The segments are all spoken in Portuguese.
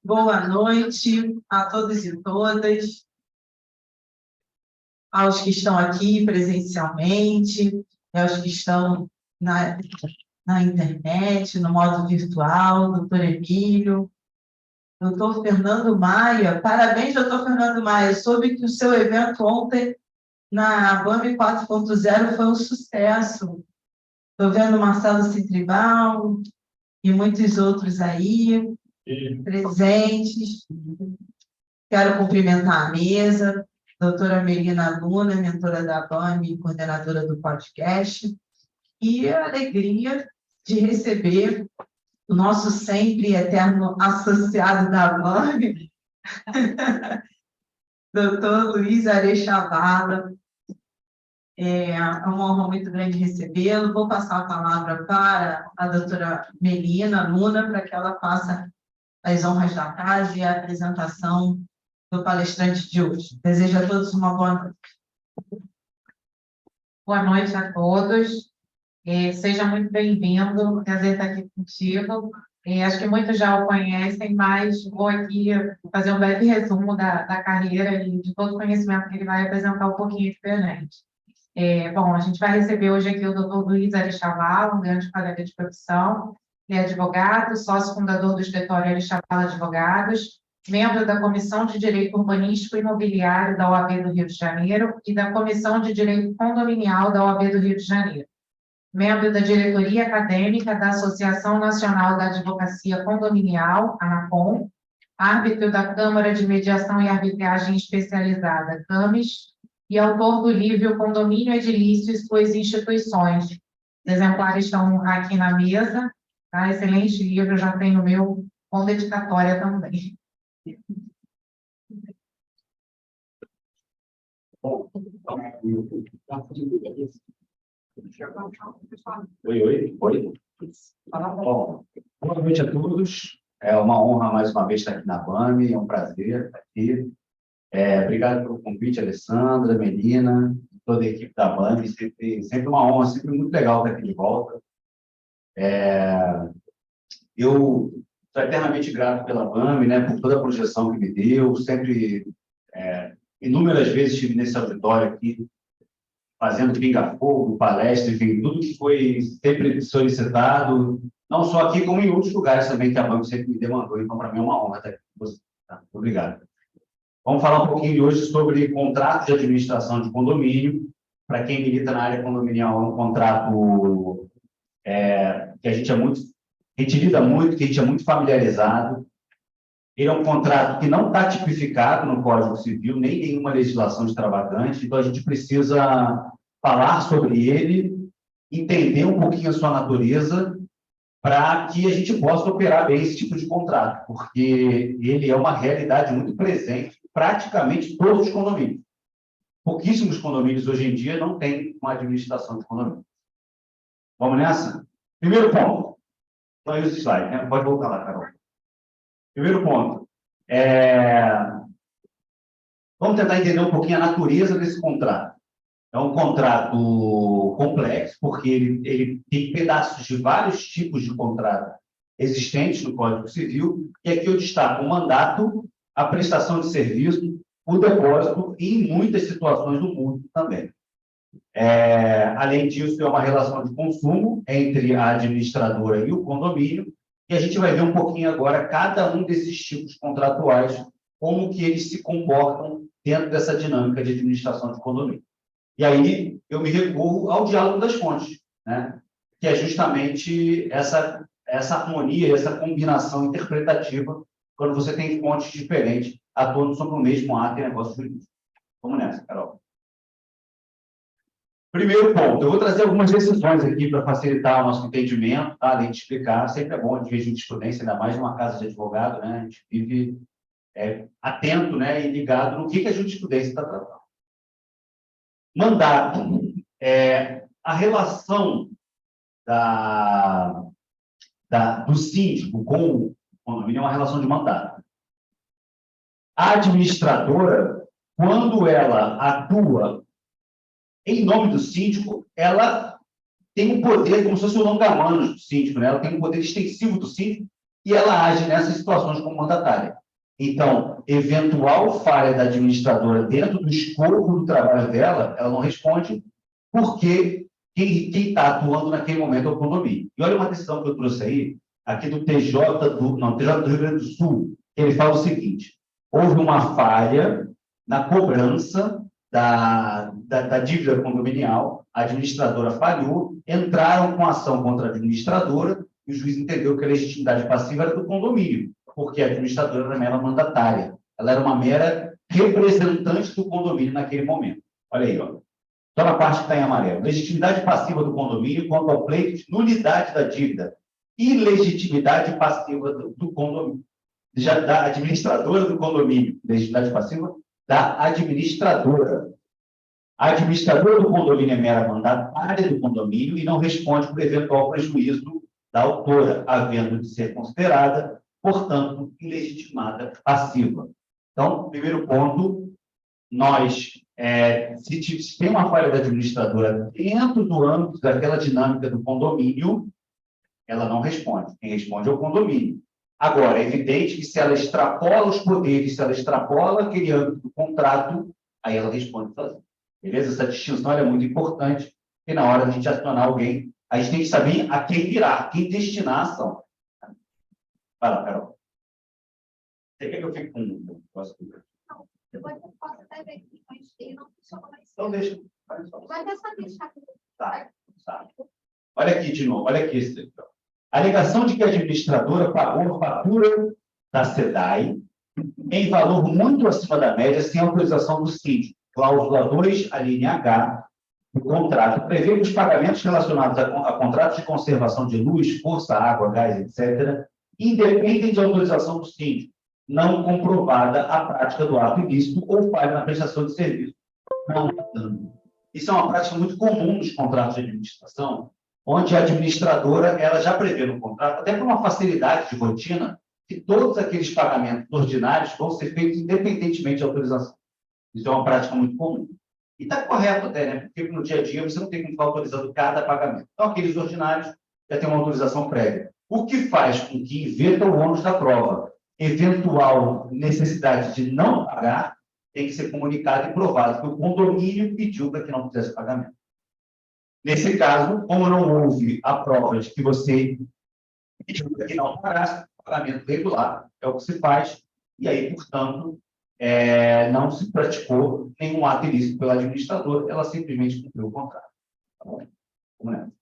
Boa noite a todos e todas, aos que estão aqui presencialmente, aos que estão na internet, no modo virtual, doutor Emílio, doutor Fernando Maia. Parabéns, doutor Fernando Maia. Soube que o seu evento ontem na BAME 4.0 foi um sucesso. Estou vendo Marcelo Citribal e muitos outros aí presentes. Quero cumprimentar a mesa, doutora Melina Luna, mentora da BAME e coordenadora do podcast, e a alegria de receber o nosso sempre eterno associado da BAME, doutor Luiz Arechavala. É uma honra muito grande recebê-lo. Vou passar a palavra para a doutora Melina Luna, para que ela faça as honras da casa e a apresentação do palestrante de hoje. Desejo a todos uma boa noite. Boa noite a todos. Seja muito bem-vindo. Prazer estar aqui contigo. Acho que muitos já o conhecem, mas vou aqui fazer um breve resumo da carreira e de todo o conhecimento que ele vai apresentar um pouquinho aqui para a gente. Bom, a gente vai receber hoje aqui o doutor Luiz Arechavala, um grande colega de profissão. Ele é advogado, sócio fundador do escritório Arechavala Advogados, membro da Comissão de Direito Urbanístico e Imobiliário da OAB do Rio de Janeiro e da Comissão de Direito Condominial da OAB do Rio de Janeiro. Membro da diretoria acadêmica da Associação Nacional da Advocacia Condominial, ANACOM, árbitro da Câmara de Mediação e Arbitragem Especializada, CAMES, e autor do livro Condomínio Edilício e Suas Instituições. Os exemplares estão aqui na mesa, tá? Excelente livro, já tenho o meu com dedicatória também. Oi. Bom, boa noite a todos. É uma honra mais uma vez estar aqui na BAME, é um prazer estar aqui. Obrigado pelo convite, Alessandra, Melina, toda a equipe da BAME, sempre uma honra, sempre muito legal estar aqui de volta. Eu sou eternamente grato pela BAME, né, por toda a projeção que me deu, sempre, inúmeras vezes estive nesse auditório aqui, fazendo pinga-fogo, palestra, enfim, tudo que foi sempre solicitado, não só aqui, como em outros lugares também que a BAME sempre me demandou, então para mim é uma honra estar aqui com você. Tá? Obrigado. Vamos falar um pouquinho hoje sobre contrato de administração de condomínio. Para quem milita na área condominial, é um contrato que a gente lida muito, que a gente é muito familiarizado. Ele é um contrato que não está tipificado no Código Civil, nem nenhuma legislação extravagante, então a gente precisa falar sobre ele, entender um pouquinho a sua natureza, para que a gente possa operar bem esse tipo de contrato, porque ele é uma realidade muito presente em praticamente todos os condomínios. Pouquíssimos condomínios hoje em dia não têm uma administração de condomínio. Vamos nessa? Primeiro ponto. Só esse slide, né? Pode voltar lá, Carol. Primeiro ponto. Vamos tentar entender um pouquinho a natureza desse contrato. É um contrato complexo, porque ele tem pedaços de vários tipos de contrato existentes no Código Civil, e aqui eu destaco o mandato, a prestação de serviço, o depósito e, em muitas situações do mundo também. Além disso, é uma relação de consumo entre a administradora e o condomínio, e a gente vai ver um pouquinho agora cada um desses tipos contratuais, como que eles se comportam dentro dessa dinâmica de administração de condomínio. E aí eu me recorro ao diálogo das fontes, né? Que é justamente essa harmonia, essa combinação interpretativa, quando você tem fontes diferentes atuando sobre o mesmo ato e negócio jurídico. Vamos nessa, Carol. Primeiro ponto, eu vou trazer algumas decisões aqui para facilitar o nosso entendimento, tá? Além de explicar, sempre é bom a gente ver jurisprudência, ainda mais numa casa de advogado, né? A gente vive atento, né, e ligado no que a jurisprudência está tratando. Mandato. A relação do síndico com o condomínio é uma relação de mandato. A administradora, quando ela atua em nome do síndico, ela tem um poder, como se fosse o longa-manos do síndico, né? Ela tem um poder extensivo do síndico e ela age nessas situações como mandatária. Então, eventual falha da administradora dentro do escopo do trabalho dela, ela não responde, porque quem está atuando naquele momento é o condomínio. E olha uma decisão que eu trouxe aí, aqui do TJ do Rio Grande do Sul, que ele fala o seguinte: houve uma falha na cobrança da dívida condominial, a administradora falhou, entraram com ação contra a administradora, e o juiz entendeu que a legitimidade passiva era do condomínio, porque a administradora era mera mandatária, ela era uma mera representante do condomínio naquele momento. Olha aí, ó. Então, na parte que está em amarelo, legitimidade passiva do condomínio quanto ao pleito de nulidade da dívida, ilegitimidade passiva do condomínio, já da administradora do condomínio, legitimidade passiva da administradora. A administradora do condomínio é mera mandatária do condomínio e não responde por eventual prejuízo da autora, havendo de ser considerada, portanto, ilegitimada passiva. Então, primeiro ponto, se tem uma falha da administradora dentro do âmbito daquela dinâmica do condomínio, ela não responde. Quem responde é o condomínio. Agora, é evidente que se ela extrapola os poderes, se ela extrapola aquele âmbito do contrato, aí ela responde sozinha. Beleza? Essa distinção é muito importante, porque na hora de a gente acionar alguém, a gente tem que saber a quem virar, a quem destinar a ação. Vai lá, Carol. Você quer que eu fique com um negócio? Não, depois eu posso até ver aqui, mas ele não funciona mais. Então, deixa. Vai dessa deixar. Tá. Olha aqui de novo, olha aqui esse aqui, ó. A alegação de que a administradora pagou a fatura da SEDAI em valor muito acima da média, sem autorização do síndico. Cláusula 2, a linha H do contrato, prevê que os pagamentos relacionados a contratos de conservação de luz, força, água, gás, etc., independem de autorização do síndico, não comprovada a prática do ato ilícito ou falha na prestação de serviço. Isso é uma prática muito comum nos contratos de administração, onde a administradora ela já prevê no contrato, até por uma facilidade de rotina, que todos aqueles pagamentos ordinários vão ser feitos independentemente de autorização. Isso é uma prática muito comum. E está correto até, né? Porque no dia a dia você não tem como ficar autorizando cada pagamento. Então, aqueles ordinários já têm uma autorização prévia. O que faz com que inverta o ônus da prova. Eventual necessidade de não pagar tem que ser comunicado e provado que o condomínio pediu para que não fizesse pagamento. Nesse caso, como não houve a prova de que você pediu para que não pagasse, pagamento regular é o que se faz, e aí, portanto, não se praticou nenhum ato ilícito pela administradora, ela simplesmente cumpriu o contrato. Tá bom? Vamos nessa.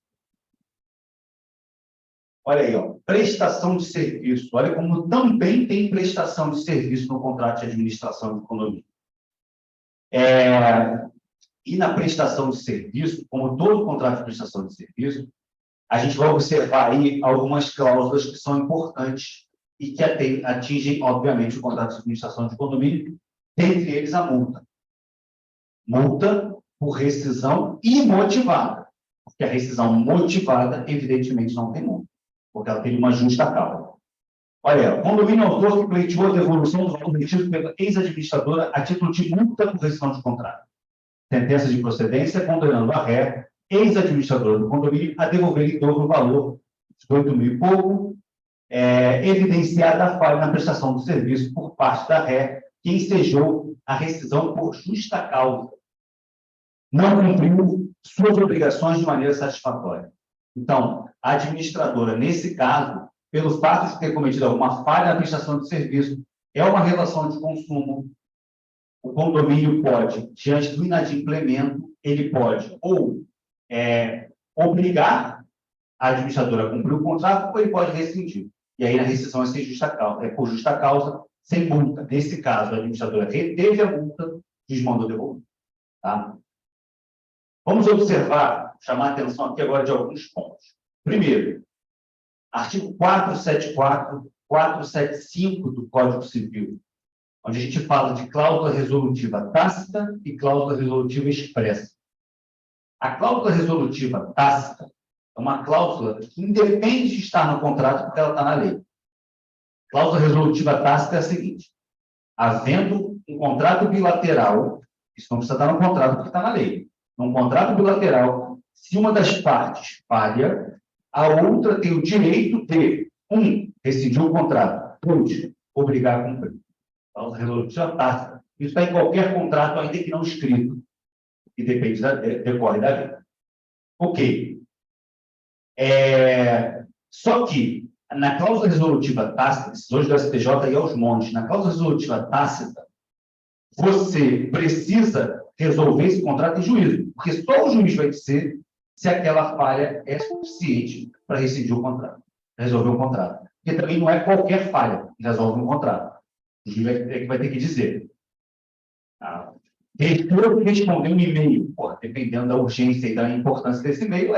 Olha aí, ó, prestação de serviço. Olha como também tem prestação de serviço no contrato de administração de condomínio. E na prestação de serviço, como todo contrato de prestação de serviço, a gente vai observar aí algumas cláusulas que são importantes e que atingem, obviamente, o contrato de administração de condomínio, dentre eles a multa. Multa por rescisão imotivada, porque a rescisão motivada, evidentemente, não tem multa, porque ela tem uma justa causa. Olha, o condomínio autor que pleiteou a devolução do valor retido pela ex-administradora a título de multa por rescisão de contrato. Sentença de procedência condenando a ré, ex-administradora do condomínio, a devolver em dobro o valor de 8 mil e pouco, evidenciada a falha na prestação do serviço por parte da ré, que ensejou a rescisão por justa causa. Não cumpriu suas obrigações de maneira satisfatória. Então, a administradora, nesse caso, pelo fato de ter cometido alguma falha na prestação de serviço, é uma relação de consumo. O condomínio pode, diante do inadimplemento, ele pode ou obrigar a administradora a cumprir o contrato, ou ele pode rescindir. E aí, na rescisão, é por justa causa, sem multa. Nesse caso, a administradora reteve a multa, desmandou devolver. Tá? Vamos observar, chamar a atenção aqui agora de alguns pontos. Primeiro, artigo 474, 475 do Código Civil, onde a gente fala de cláusula resolutiva tácita e cláusula resolutiva expressa. A cláusula resolutiva tácita é uma cláusula que independe de estar no contrato, porque ela está na lei. Cláusula resolutiva tácita é a seguinte: havendo um contrato bilateral, isso não precisa estar no contrato, porque está na lei. Num contrato bilateral se uma das partes falha, a outra tem o direito de, 1, rescindir o contrato, 2, obrigar a cumprir. Cláusula resolutiva tácita. Isso está em qualquer contrato, ainda que não escrito, que decorre da vida. Ok. Só que, na cláusula resolutiva tácita, decisões do STJ e aos montes, na cláusula resolutiva tácita, você precisa resolver esse contrato em juízo, porque só o juiz vai dizer se aquela falha é suficiente para rescindir o contrato, resolver o contrato. Porque também não é qualquer falha que resolve um contrato. O juiz vai ter que dizer. Tá? Responder um e-mail, dependendo da urgência e da importância desse e-mail,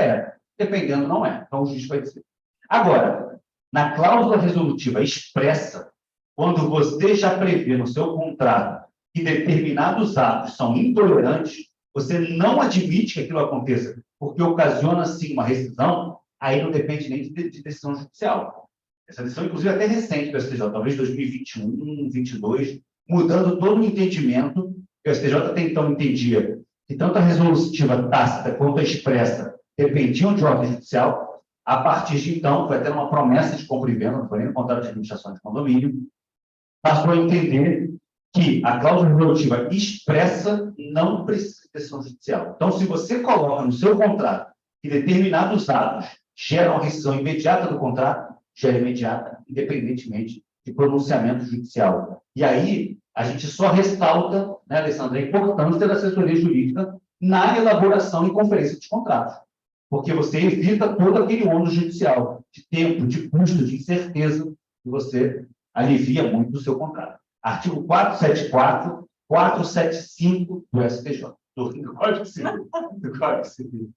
dependendo, não é. Então, o juiz vai dizer. Agora, na cláusula resolutiva expressa, quando você já prevê no seu contrato que determinados atos são intolerantes, você não admite que aquilo aconteça, porque ocasiona, sim, uma rescisão, aí não depende nem de decisão judicial. Essa decisão, inclusive, é até recente do STJ, talvez 2021, 2022, mudando todo o entendimento que o STJ até então entendia que tanto a resolutiva tácita quanto a expressa dependiam de ordem judicial. A partir de então, foi até uma promessa de compra e venda, não foi nem no contrato de administração de condomínio, passou a entender que a cláusula resolutiva expressa não precisa de decisão judicial. Então, se você coloca no seu contrato que determinados atos geram a rescisão imediata do contrato, gera imediata, independentemente de pronunciamento judicial. E aí, a gente só ressalta, né, Alessandra, a importância da assessoria jurídica na elaboração e conferência de contratos. Porque você evita todo aquele ônus judicial, de tempo, de custo, de incerteza, e você alivia muito o seu contrato. Artigo 474, 475 do STJ, do Código Civil. Do Código Civil.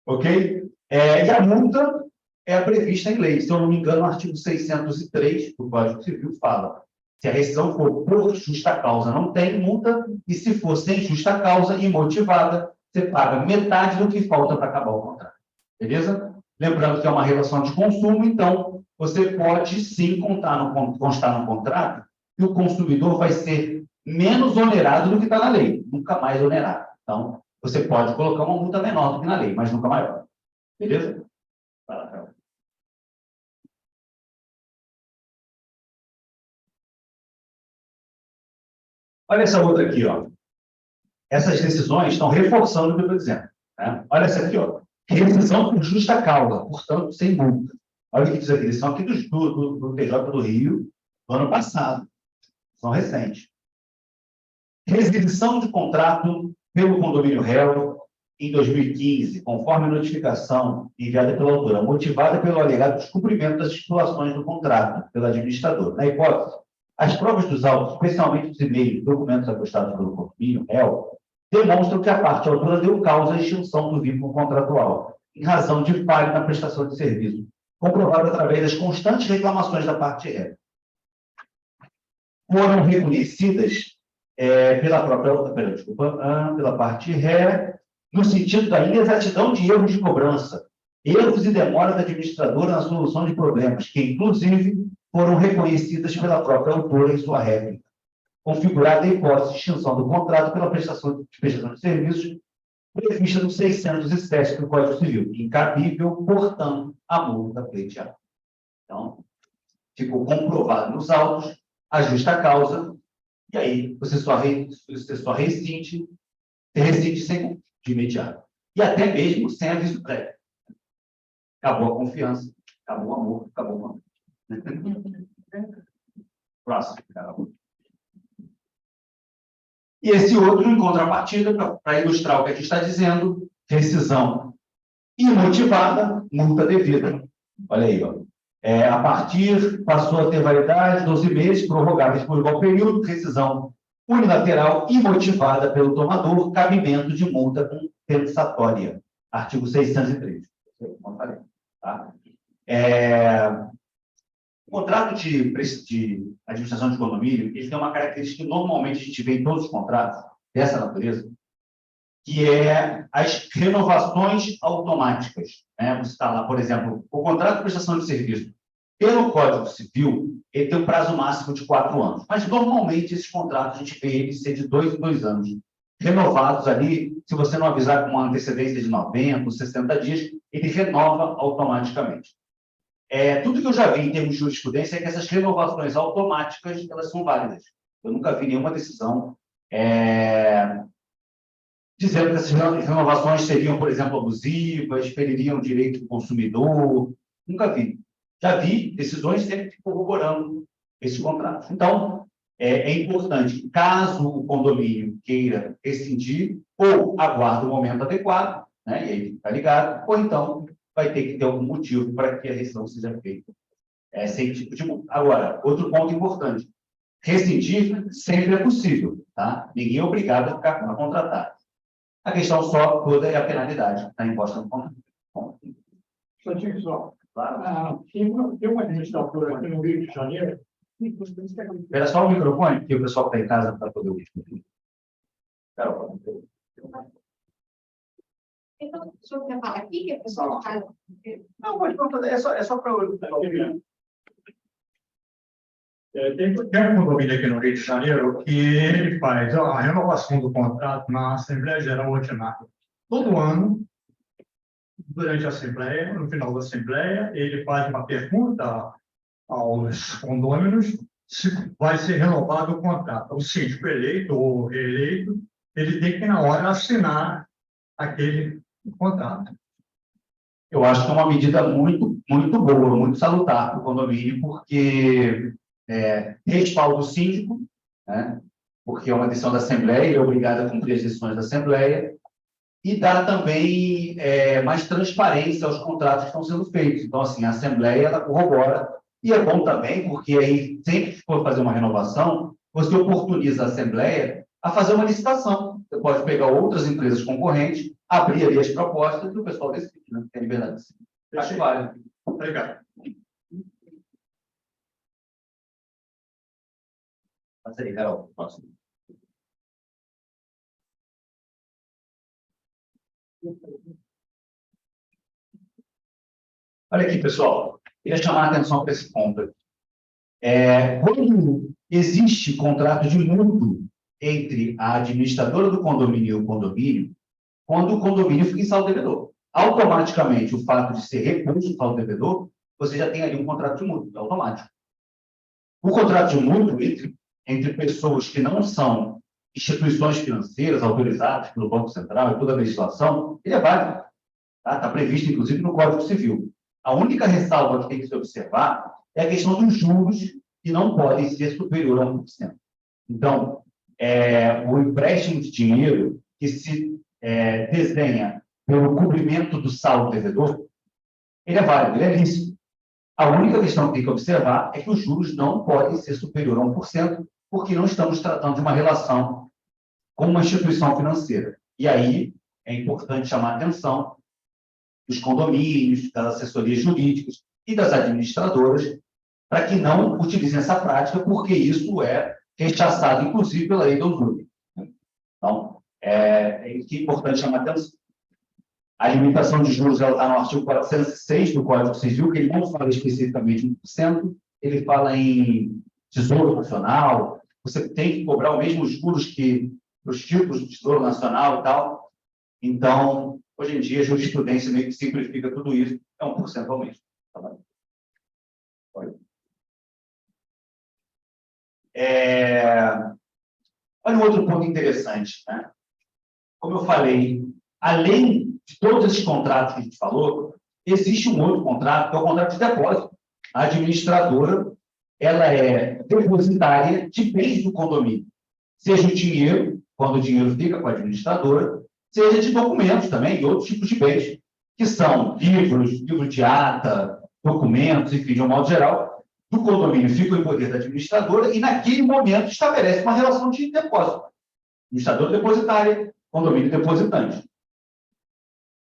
Ok? E a multa é prevista em lei. Se eu não me engano, o artigo 603 do Código Civil fala: se a rescisão for por justa causa, não tem multa, e se for sem justa causa e motivada, você paga metade do que falta para acabar o contrato. Beleza? Lembrando que é uma relação de consumo, então você pode sim constar no contrato que o consumidor vai ser menos onerado do que está na lei, nunca mais onerado. Então, você pode colocar uma multa menor do que na lei, mas nunca maior. Beleza? Vai lá, Carol. Olha essa outra aqui, ó. Essas decisões estão reforçando o que eu estou dizendo. Né? Olha essa aqui, ó. Rescisão por justa causa, portanto, sem multa. Olha o que diz aqui. Eles são aqui do TJ do Rio, do ano passado. São recentes. Rescisão de contrato pelo condomínio réu em 2015, conforme a notificação enviada pela autora, motivada pelo alegado descumprimento das estipulações do contrato pelo administrador. Na hipótese, as provas dos autos, especialmente os e-mails e documentos apostados pelo condomínio réu, demonstram que a parte autora deu causa à extinção do vínculo contratual, em razão de falha na prestação de serviço, comprovado através das constantes reclamações da parte réu. Foram reconhecidas pela parte ré, no sentido da inexatidão de erros de cobrança, erros e demora da administradora na solução de problemas, que, inclusive, foram reconhecidas pela própria autora em sua réplica, configurada a hipótese de extinção do contrato pela prestação de serviços prevista no 607 do Código Civil, incabível, portanto, a multa pleiteada. Então, ficou comprovado nos autos a justa causa, e aí você só rescinde sem de imediato. E até mesmo sem aviso prévio. Acabou a confiança, acabou o amor, acabou o amor. Próximo. E esse outro, em contrapartida, para ilustrar o que a gente está dizendo, rescisão imotivada, multa devida. Olha aí, ó. A partir, passou a ter validade 12 meses, prorrogáveis por igual período, rescisão unilateral imotivada pelo tomador, cabimento de multa compensatória. Artigo 603. Como falei, tá? O contrato de administração de condomínio, ele tem uma característica que normalmente a gente vê em todos os contratos dessa natureza, que é as renovações automáticas. Né? Você está lá, por exemplo, o contrato de prestação de serviço, pelo Código Civil, ele tem um prazo máximo de 4 anos. Mas, normalmente, esses contratos, a gente vê eles ser de 2 em 2 anos, renovados ali, se você não avisar com uma antecedência de 90, 60 dias, ele renova automaticamente. Tudo que eu já vi em termos de jurisprudência é que essas renovações automáticas, elas são válidas. Eu nunca vi nenhuma decisão dizendo que essas renovações seriam, por exemplo, abusivas, feririam o direito do consumidor. Nunca vi. Já vi decisões sempre corroborando esses contratos. Então, é importante, caso o condomínio queira rescindir, ou aguarde o momento adequado, né, e aí fica ligado, ou então vai ter que ter algum motivo para que a rescisão seja feita. Sem tipo de... Agora, outro ponto importante, rescindir sempre é possível, tá? Ninguém é obrigado a ficar com a contratada. A questão só toda é a penalidade que está imposta no contrato. Só tinha só. Claro. Tem uma administradora aqui no Rio de Janeiro. Espera só o microfone, porque o pessoal que está em casa para poder ouvir. Carol, Então, o senhor quer falar aqui, que a pessoa fala? não, pode fazer, é só para o pessoal. Tem um condomínio aqui no Rio de Janeiro que ele faz a renovação do contrato na Assembleia Geral Ordinária. Todo ano, durante a Assembleia, no final da Assembleia, ele faz uma pergunta aos condôminos se vai ser renovado o contrato. O síndico eleito ou reeleito, ele tem que, na hora, assinar aquele contrato. Eu acho que é uma medida muito, muito boa, muito salutar para o condomínio, porque respalda o síndico, né, porque é uma decisão da Assembleia, ele é obrigado a cumprir as decisões da Assembleia, e dá também mais transparência aos contratos que estão sendo feitos. Então, assim, a Assembleia ela corrobora, e é bom também, porque aí, sempre que for fazer uma renovação, você oportuniza a Assembleia a fazer uma licitação. Você pode pegar outras empresas concorrentes, abrir ali as propostas e o pessoal decide, né? Tem liberdade de decidir. Acho válido. Obrigado. Passa aí, Carol. Próximo. Olha aqui, pessoal. Queria chamar a atenção para esse ponto. Quando existe contrato de mútuo entre a administradora do condomínio e o condomínio, quando o condomínio fica em saldo devedor, automaticamente, o fato de ser repulso o saldo devedor, você já tem ali um contrato de mútuo, é automático. O contrato de mútuo entre pessoas que não são instituições financeiras autorizadas pelo Banco Central e toda a legislação, ele é válido. Está previsto, inclusive, no Código Civil. A única ressalva que tem que se observar é a questão dos juros, que não podem ser superior a 1%. Então, o empréstimo de dinheiro que se desenha pelo cobrimento do saldo devedor, ele é válido, ele é lícito. A única questão que tem que observar é que os juros não podem ser superior a 1%, porque não estamos tratando de uma relação com uma instituição financeira. E aí é importante chamar a atenção dos condomínios, das assessorias jurídicas e das administradoras para que não utilizem essa prática, porque isso é rechaçado, inclusive, pela lei da usura. Então, é importante chamar a atenção. A limitação de juros está no artigo 406 do Código Civil, que ele não fala especificamente em 1%, ele fala em Tesouro Nacional, você tem que cobrar o mesmo juros que os tipos de Tesouro Nacional e tal. Então, hoje em dia, a jurisprudência meio que simplifica tudo isso, é 1% ao mês. Tá bom? Olha um outro ponto interessante, né? Como eu falei, além de todos esses contratos que a gente falou, existe um outro contrato, que é o contrato de depósito. A administradora, ela é depositária de bens do condomínio, seja o dinheiro, quando o dinheiro fica com a administradora, seja de documentos também, e outros tipos de bens, que são livros de ata, documentos, enfim, de um modo geral, do condomínio ficam em poder da administradora e, naquele momento, estabelece uma relação de depósito. Administradora depositária, condomínio depositante.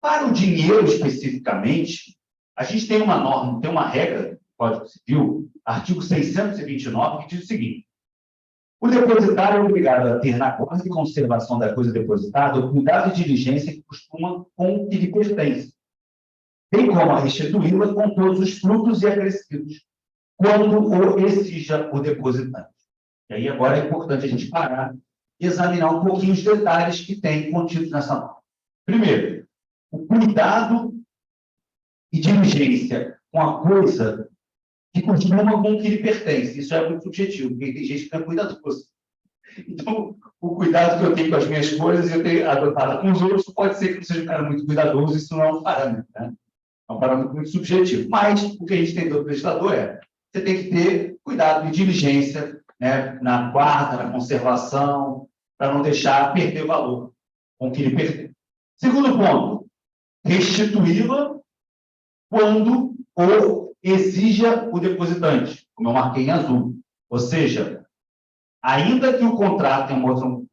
Para o dinheiro, especificamente, a gente tem uma norma, tem uma regra do Código Civil, artigo 629, que diz o seguinte: o depositário é obrigado a ter na guarda e conservação da coisa depositada o cuidado e diligência que costuma com o que lhe pertence, bem como a restituí-la com todos os frutos e acrescidos, quando o exija o depositante. E aí agora é importante a gente parar examinar um pouquinho os detalhes que tem contidos nessa norma. Primeiro, o cuidado e diligência com a coisa que costuma com o que lhe pertence. Isso é muito subjetivo, porque tem gente que não é cuidadoso. Então, o cuidado que eu tenho com as minhas coisas e eu tenho adotado com os outros, pode ser que não seja um cara muito cuidadoso, isso não é um parâmetro, né? É um parâmetro muito subjetivo. Mas o que a gente tem do legislador é você tem que ter cuidado e diligência, né, na guarda, na conservação, para não deixar perder valor com o que lhe pertence. Segundo ponto, restituí-la quando ou exija o depositante, como eu marquei em azul. Ou seja, ainda que o contrato, tem outro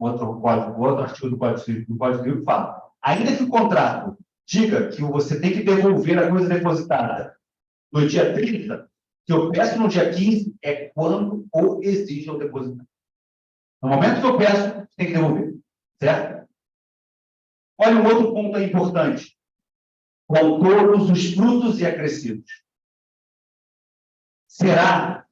artigo do Código Civil que fala, ainda que o contrato diga que você tem que devolver a coisa depositada no dia 30, que eu peço no dia 15 é quando ou exija o depositante. No momento que eu peço, tem que devolver, certo? Olha um outro ponto aí importante. Com todos os frutos e acrescidos. Será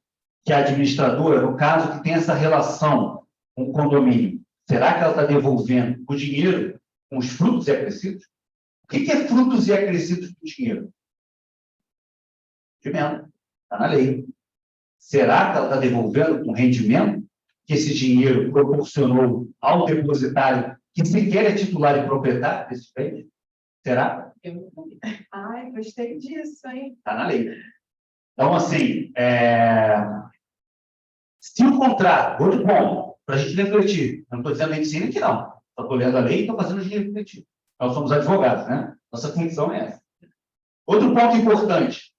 que a administradora, no caso que tem essa relação com o condomínio, será que ela está devolvendo o dinheiro com os frutos e acrescidos? O que é frutos e acrescidos do dinheiro? Rendimento. Está na lei. Será que ela está devolvendo com rendimento que esse dinheiro proporcionou ao depositário, que sequer é titular e proprietário desse bem? Será? Ai, gostei disso, hein? Está na lei. Então, assim, se o contrato, outro ponto, para a gente refletir, eu não estou dizendo medicina aqui não, só estou lendo a lei e estou fazendo a gente refletir. Nós somos advogados, né? Nossa função é essa. Outro ponto importante,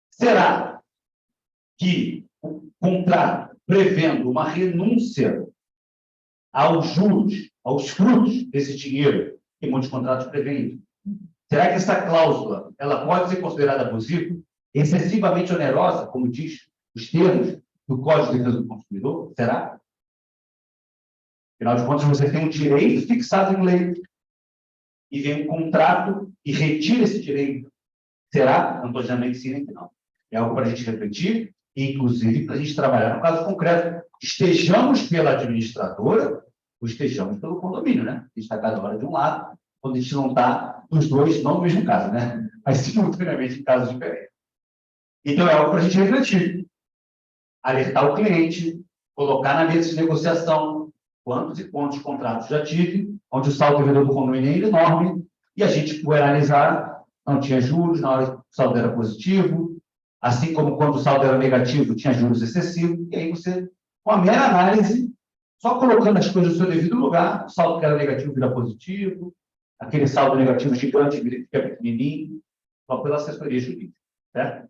será que o contrato prevendo uma renúncia aos juros, aos frutos desse dinheiro, que muitos contratos prevêem, será que essa cláusula ela pode ser considerada abusiva, excessivamente onerosa, como diz os termos do Código de Defesa do Consumidor? Será? Afinal de contas, você tem um direito fixado em lei e vem um contrato e retira esse direito. Será? Não estou dizendo medicina que não. É algo para a gente refletir e, inclusive, para a gente trabalhar no caso concreto. Estejamos pela administradora ou estejamos pelo condomínio, né? A gente está cada hora de um lado, quando a gente não está nos dois, não no mesmo caso, né? Mas simultaneamente em casos diferentes. Então, é algo para a gente refletir. Alertar o cliente, colocar na mesa de negociação quantos e quantos contratos já tive, onde o saldo devedor do condomínio é enorme, e a gente foi analisar, não tinha juros, na hora que o saldo era positivo, assim como quando o saldo era negativo, tinha juros excessivos, e aí você, com a mera análise, só colocando as coisas no seu devido lugar, o saldo que era negativo vira positivo, aquele saldo negativo gigante fica pequenininho, só pela assessoria jurídica, certo?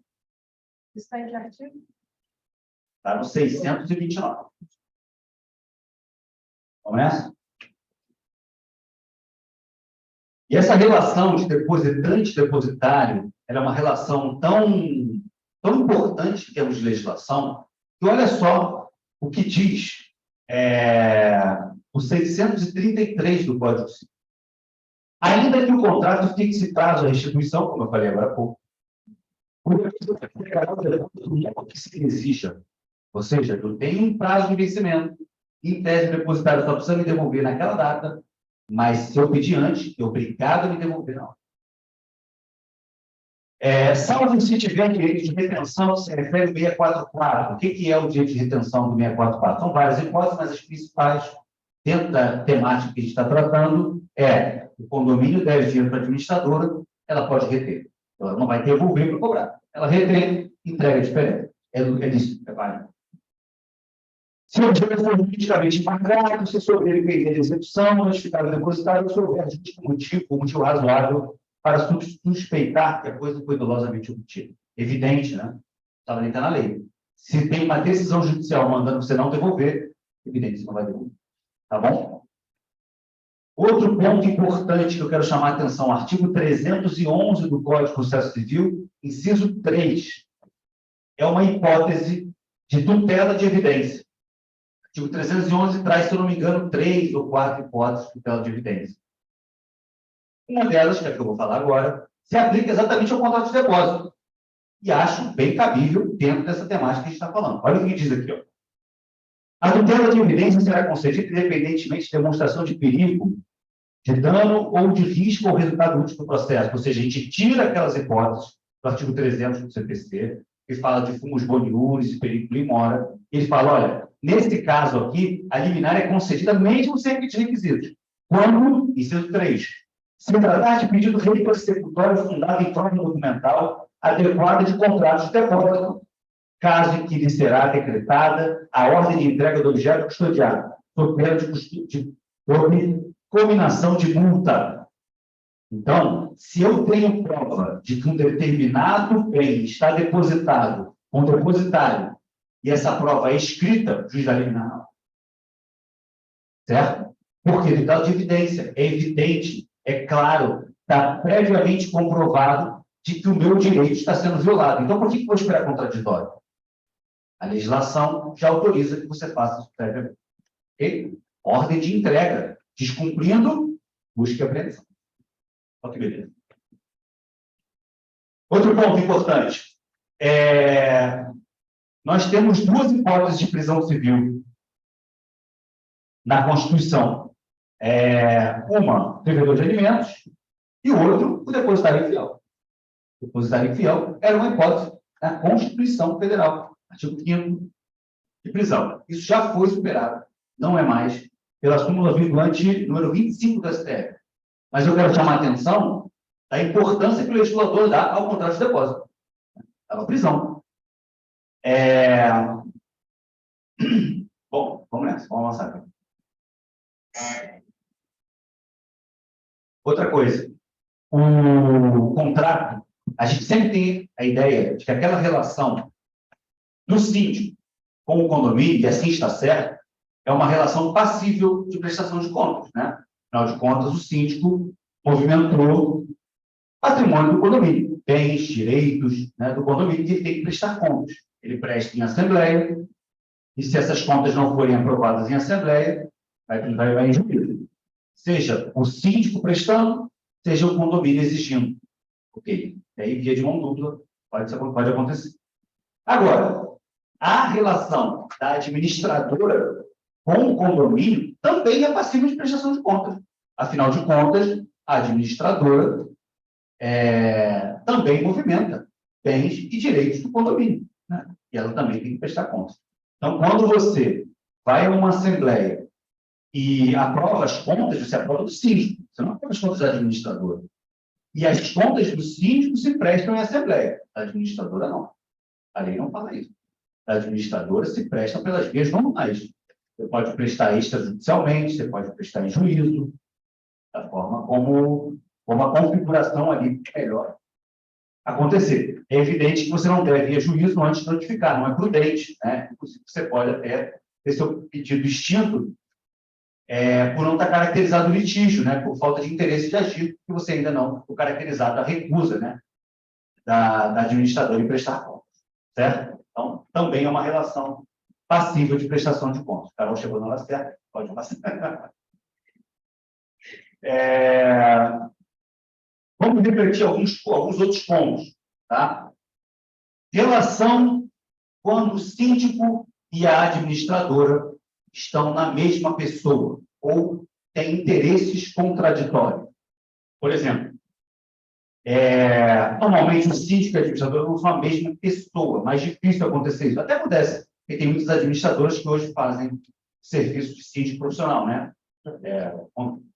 Isso está em que artigo? Está no 629. Começa? E essa relação de depositante e depositário, ela é uma relação tão importante em termos de legislação, que olha só o que diz o 633 do Código Civil. Ainda que o contrato fixe prazo à restituição, como eu falei agora há pouco, o que se exija. Ou seja, eu tenho um prazo de vencimento, em tese, o depositário só precisa me devolver naquela data, mas se eu pedir antes, eu obrigado a me devolver na hora. Salvo se tiver direito de retenção, se refere ao 644. O que é o direito de retenção do 644? São várias hipóteses, mas as principais, dentro da temática que a gente está tratando, o condomínio deve dinheiro para a administradora, ela pode reter. Ela não vai devolver para cobrar. Ela retém, entrega diferente. É lícito, é válido. Se o dinheiro for juridicamente embargado, se sobre ele perder a execução, notificado ao depositário, se houver motivo razoável para suspeitar que a coisa foi dolosamente obtida. Evidente, né? Está na lei. Se tem uma decisão judicial mandando você não devolver, evidente, você não vai devolver. Tá bom? Outro ponto importante que eu quero chamar a atenção, artigo 311 do Código de Processo Civil, inciso 3. É uma hipótese de tutela de evidência. O artigo 311 traz, se eu não me engano, 3 ou 4 hipóteses de tutela de evidência. Uma delas, que é a que eu vou falar agora, se aplica exatamente ao contrato de depósito. E acho bem cabível dentro dessa temática que a gente está falando. Olha o que diz aqui. Ó. A tutela de evidência será concedida independentemente de demonstração de perigo, de dano ou de risco ao resultado útil do processo. Ou seja, a gente tira aquelas hipóteses do artigo 300 do CPC, que fala de fumus boniuris e perigo in mora. Ele fala, olha, nesse caso aqui, a liminar é concedida mesmo sem de requisitos. Quando, inciso 3, se tratar de pedido persecutório fundado em forma documental adequada de contratos de depósito, caso em que lhe será decretada a ordem de entrega do objeto custodiado, sob pena de cominação de multa. Então, se eu tenho prova de que um determinado bem está depositado com o depositário e essa prova é escrita, juiz da liminar, certo? Porque ele dá de evidência, é evidente, é claro, está previamente comprovado de que o meu direito está sendo violado. Então, por que eu vou esperar contraditório? A legislação já autoriza que você faça isso previamente. Okay? Ordem de entrega. Descumprindo, busque a apreensão. Olha que beleza. Outro ponto importante. Nós temos duas hipóteses de prisão civil na Constituição. Uma, devedor de alimentos, e o outro, o depositário infiel. O depositário infiel era uma hipótese da Constituição Federal, artigo 5º de prisão. Isso já foi superado, não é mais, pela súmula vinculante número 25 da STF. Mas eu quero chamar a atenção da importância que o legislador dá ao contrato de depósito, à prisão. Bom, vamos nessa, vamos avançar aqui. Outra coisa, o contrato, a gente sempre tem a ideia de que aquela relação do síndico com o condomínio, e assim está certo, é uma relação passível de prestação de contas, né? Afinal de contas, o síndico movimentou patrimônio do condomínio, bens, direitos, né, do condomínio, e ele tem que prestar contas. Ele presta em assembleia, e se essas contas não forem aprovadas em assembleia, vai em juízo. Seja o síndico prestando, seja o condomínio exigindo. Ok? E aí, via de mão dupla, pode acontecer. Agora, a relação da administradora com o condomínio também é passível de prestação de contas. Afinal de contas, a administradora também movimenta bens e direitos do condomínio, né? E ela também tem que prestar contas. Então, quando você vai a uma assembleia e aprova as contas, você aprova do síndico, você não aprova as contas da administradora. E as contas do síndico se prestam em assembleia, da administradora não. A lei não fala isso. A administradora se presta pelas vias normais. Você pode prestar extrajudicialmente, você pode prestar em juízo, da forma como a configuração ali melhor acontecer. É evidente que você não deve ir a juízo antes de notificar, não é prudente, né? Inclusive, você pode até ter seu pedido extinto por não estar caracterizado o litígio, né? Por falta de interesse de agir, que você ainda não foi caracterizado a recusa, né? Da administradora em prestar contas, certo? Então, também é uma relação passível de prestação de contas. Carol chegou na hora certa, pode passar. Vamos refletir alguns outros pontos, tá? Relação quando o síndico e a administradora estão na mesma pessoa ou têm interesses contraditórios. Por exemplo, normalmente o síndico e a administradora não são a mesma pessoa, mais difícil acontecer isso. Até acontece, porque tem muitas administradoras que hoje fazem serviço de síndico profissional, né?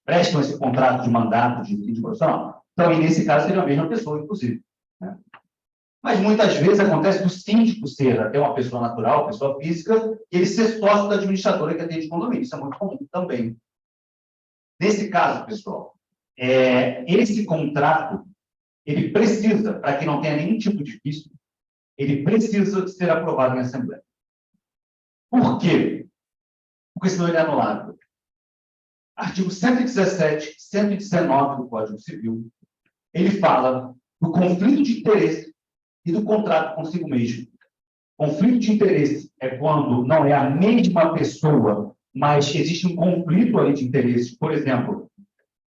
Prestam esse contrato de mandato de síndico profissional. Então, e nesse caso, seria a mesma pessoa, inclusive, né? Mas muitas vezes acontece do síndico ser até uma pessoa natural, pessoa física, e ele ser sócio da administradora que atende condomínio. Isso é muito comum também. Nesse caso, pessoal, esse contrato, ele precisa, para que não tenha nenhum tipo de vício, ele precisa ser aprovado em assembleia. Por quê? Porque senão ele é anulado. Artigo 117, 119 do Código Civil, ele fala do conflito de interesse e do contrato consigo mesmo. Conflito de interesse é quando não é a mesma pessoa, mas existe um conflito ali de interesse. Por exemplo,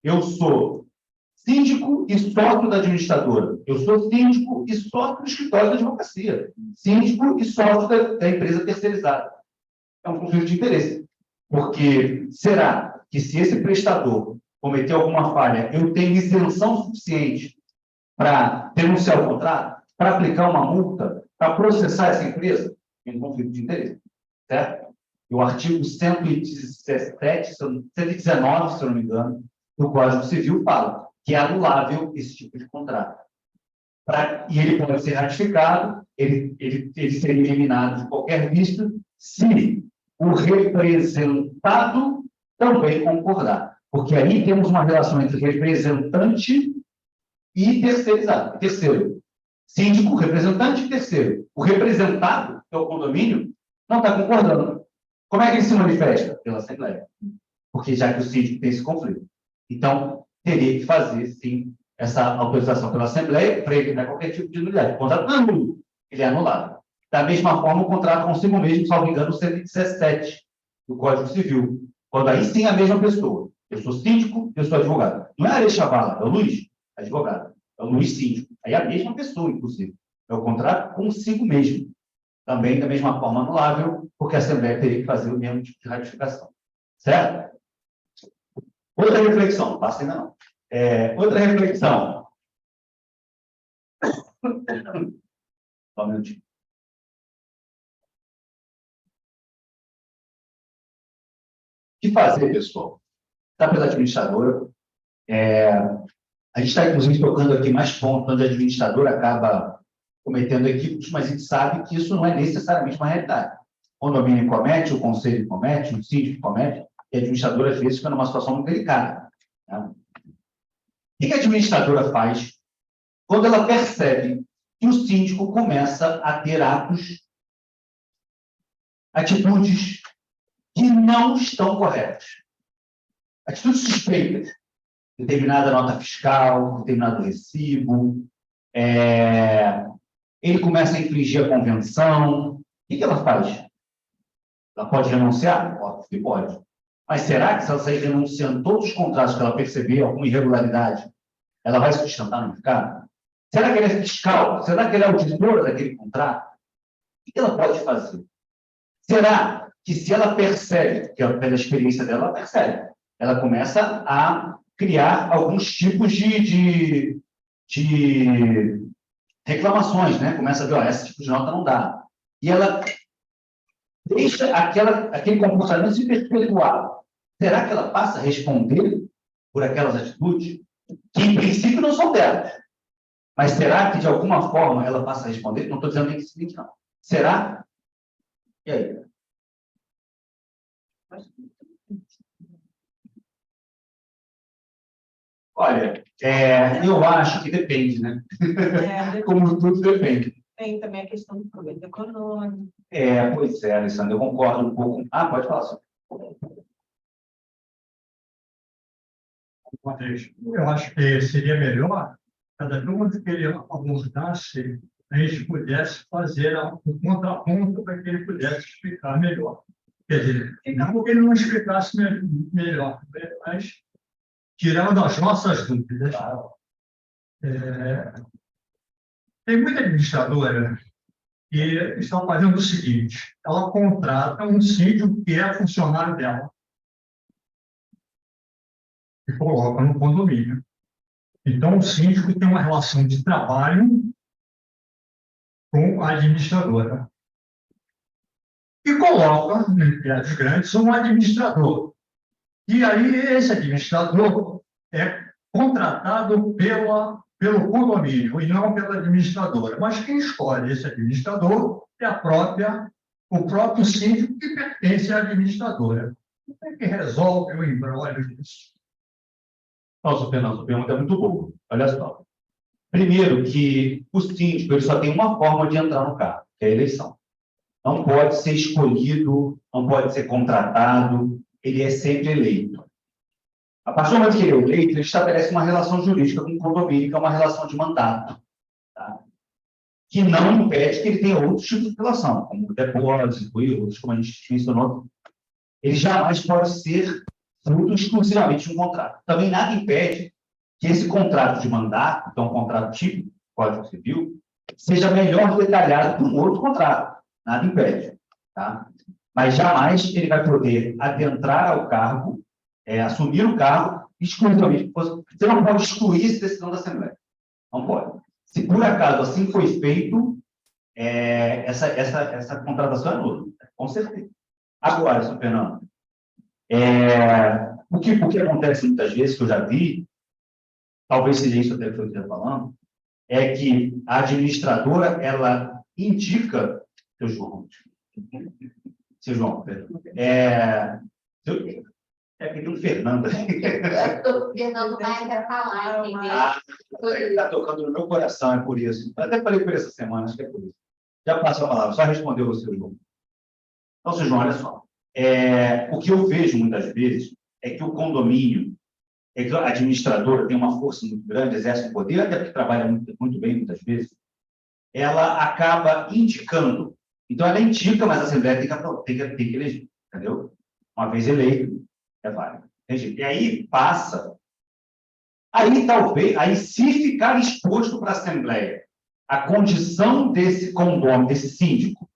eu sou síndico e sócio da administradora. Eu sou síndico e sócio do escritório da advocacia. Síndico e sócio da empresa terceirizada. é um conflito de interesse. Porque será que se esse prestador cometer alguma falha, eu tenho isenção suficiente para denunciar o contrato, para aplicar uma multa, para processar essa empresa? Tem um conflito de interesse, certo? E o artigo 117, 119, se eu não me engano, do Código Civil fala que é anulável esse tipo de contrato. E ele pode ser ratificado, ele seria eliminado de qualquer vista, se o representado também concordar. Porque aí temos uma relação entre representante e terceirizado. Terceiro, síndico, representante e terceiro. O representado, que é o condomínio, não está concordando. Como é que ele se manifesta? Pela Assembleia. Porque já que o síndico tem esse conflito. Então, teria que fazer, sim, essa autorização pela Assembleia para evitar qualquer tipo de nulidade. O contrato não é nulo, ele é anulado. Da mesma forma, o contrato consigo mesmo, salvo engano, 117 do Código Civil. Quando aí sim é a mesma pessoa. Eu sou síndico, eu sou advogado. Não é a Areia Chavala, é o Luiz, advogado. É o Luiz síndico. Aí é a mesma pessoa, inclusive. É o contrato consigo mesmo. Também da mesma forma anulável, porque a Assembleia teria que fazer o mesmo tipo de ratificação. Certo? Outra reflexão, não passa ainda não. Outra reflexão. Só um minutinho. O que fazer, pessoal? Está pela administradora. A gente está, inclusive, tocando aqui mais pontos onde a administradora acaba cometendo equívocos, mas a gente sabe que isso não é necessariamente uma realidade. O condomínio comete, o conselho comete, o síndico comete, e a administradora, às vezes, fica numa situação muito delicada. Né? O que a administradora faz quando ela percebe que o síndico começa a ter atitudes que não estão corretas? Atitudes suspeitas. Determinada nota fiscal, determinado recibo, ele começa a infringir a convenção. O que ela faz? Ela pode renunciar? Óbvio que pode. Mas será que se ela sair renunciando todos os contratos que ela perceber alguma irregularidade, ela vai sustentar no mercado? Será que ela é fiscal? Será que ela é auditora daquele contrato? O que ela pode fazer? Será que se ela percebe, que pela experiência dela, ela percebe, ela começa a criar alguns tipos de reclamações, né? Começa a ver, esse tipo de nota não dá. E ela deixa aquele comportamento se perpetuar. Será que ela passa a responder por aquelas atitudes que, em princípio, não são delas? Mas será que, de alguma forma, ela passa a responder? Não estou dizendo nem que é o seguinte, não. Será? E aí? Olha, eu acho que depende, né? Como tudo depende. Tem também a questão do problema econômico. Pois é, Alessandra, eu concordo um pouco. Pode falar, só. Eu acho que seria melhor, cada vez que ele abordasse, a gente pudesse fazer um contraponto para que ele pudesse explicar melhor. Quer dizer, não que ele não explicasse melhor, mas tirando as nossas dúvidas. Tem muita administradora que estão fazendo o seguinte: ela contrata um síndico que é funcionário dela e coloca no condomínio. Então, o síndico tem uma relação de trabalho com a administradora. E coloca, em prédios grandes, um administrador. E aí, esse administrador é contratado pelo condomínio e não pela administradora. Mas quem escolhe esse administrador é o próprio síndico que pertence à administradora. Como é que resolve o embrólio disso? Nossa, Fernando, sua pergunta é muito boa. Olha só. Primeiro, que o síndico ele só tem uma forma de entrar no cargo, que é a eleição. Não pode ser escolhido, não pode ser contratado, ele é sempre eleito. A partir do momento que ele é eleito, ele estabelece uma relação jurídica com o condomínio, que é uma relação de mandato, tá? Que não impede que ele tenha outros tipos de relação, como o depósito e outros, como a gente mencionou. Ele jamais pode ser fruto exclusivamente de um contrato. Também nada impede que esse contrato de mandato, que é um contrato típico, Código Civil, seja melhor detalhado que um outro contrato. Nada impede. Tá? mas jamais ele vai poder adentrar ao cargo, assumir o cargo, exclusivamente. Você não pode excluir essa decisão da Assembleia. Não pode. Se por acaso assim foi feito, essa contratação é nula, com certeza. Agora, senhor Fernando, o que acontece muitas vezes, que eu já vi, talvez seja isso até que eu esteja falando, é que a administradora, ela indica, seu João, perdão, que tem um Fernando. O Fernando vai até falar, entendeu? Está tocando no meu coração, é por isso. Eu até falei por essa semana, acho que é por isso. Já passo a palavra, só respondeu o seu João. Então, seu João, olha só. O que eu vejo muitas vezes é que o condomínio, que a administradora tem uma força muito grande, exerce um poder, até porque trabalha muito bem muitas vezes, ela acaba indicando. Então, ela indica, mas a Assembleia tem que eleger, entendeu? Uma vez eleito, é válido. E aí passa. Aí, se ficar exposto para a Assembleia a condição desse condômino, desse síndico,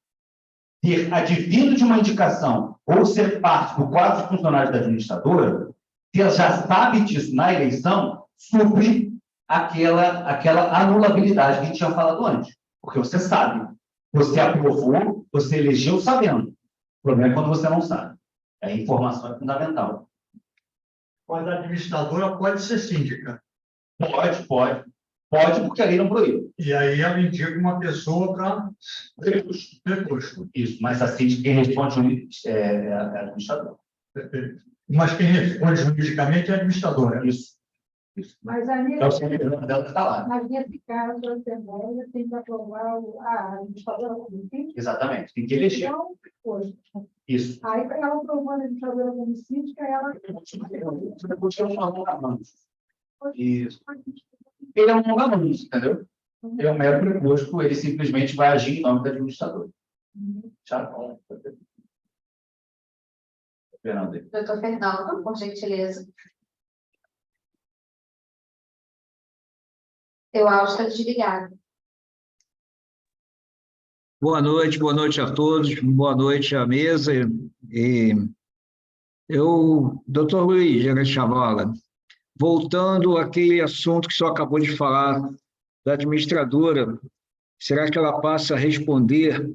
ter advindo de uma indicação ou ser parte do quadro de funcionários da administradora, se ela já sabe disso na eleição, supre aquela anulabilidade que a gente tinha falado antes. Porque você sabe, você aprovou, você elegeu sabendo. O problema é quando você não sabe. A informação é fundamental. Mas a administradora pode ser síndica. Pode, porque a lei não proíbe. E aí ela indica uma pessoa para preposto. Isso, mas a síndica, quem responde é a administradora. Perfeito. Mas quem responde juridicamente é a administradora. Isso. Mas a Então, o CNPJ dela está lá. Mas nesse caso, a Assembleia tem que aprovar a administradora como síndica. Exatamente, tem que eleger. Então, pois, Isso. aí, ela aprovando a administradora como síndica, ela. Isso. Ele é um mongamanus, entendeu? Ele é um mero preposto, ele simplesmente vai agir em nome da administradora. Tchau. Fernando. Doutor Fernando, por gentileza. Seu áudio está desligado. Boa noite a todos, boa noite à mesa. Doutor Luiz Chavala, voltando àquele assunto que o senhor acabou de falar, da administradora, será que ela passa a responder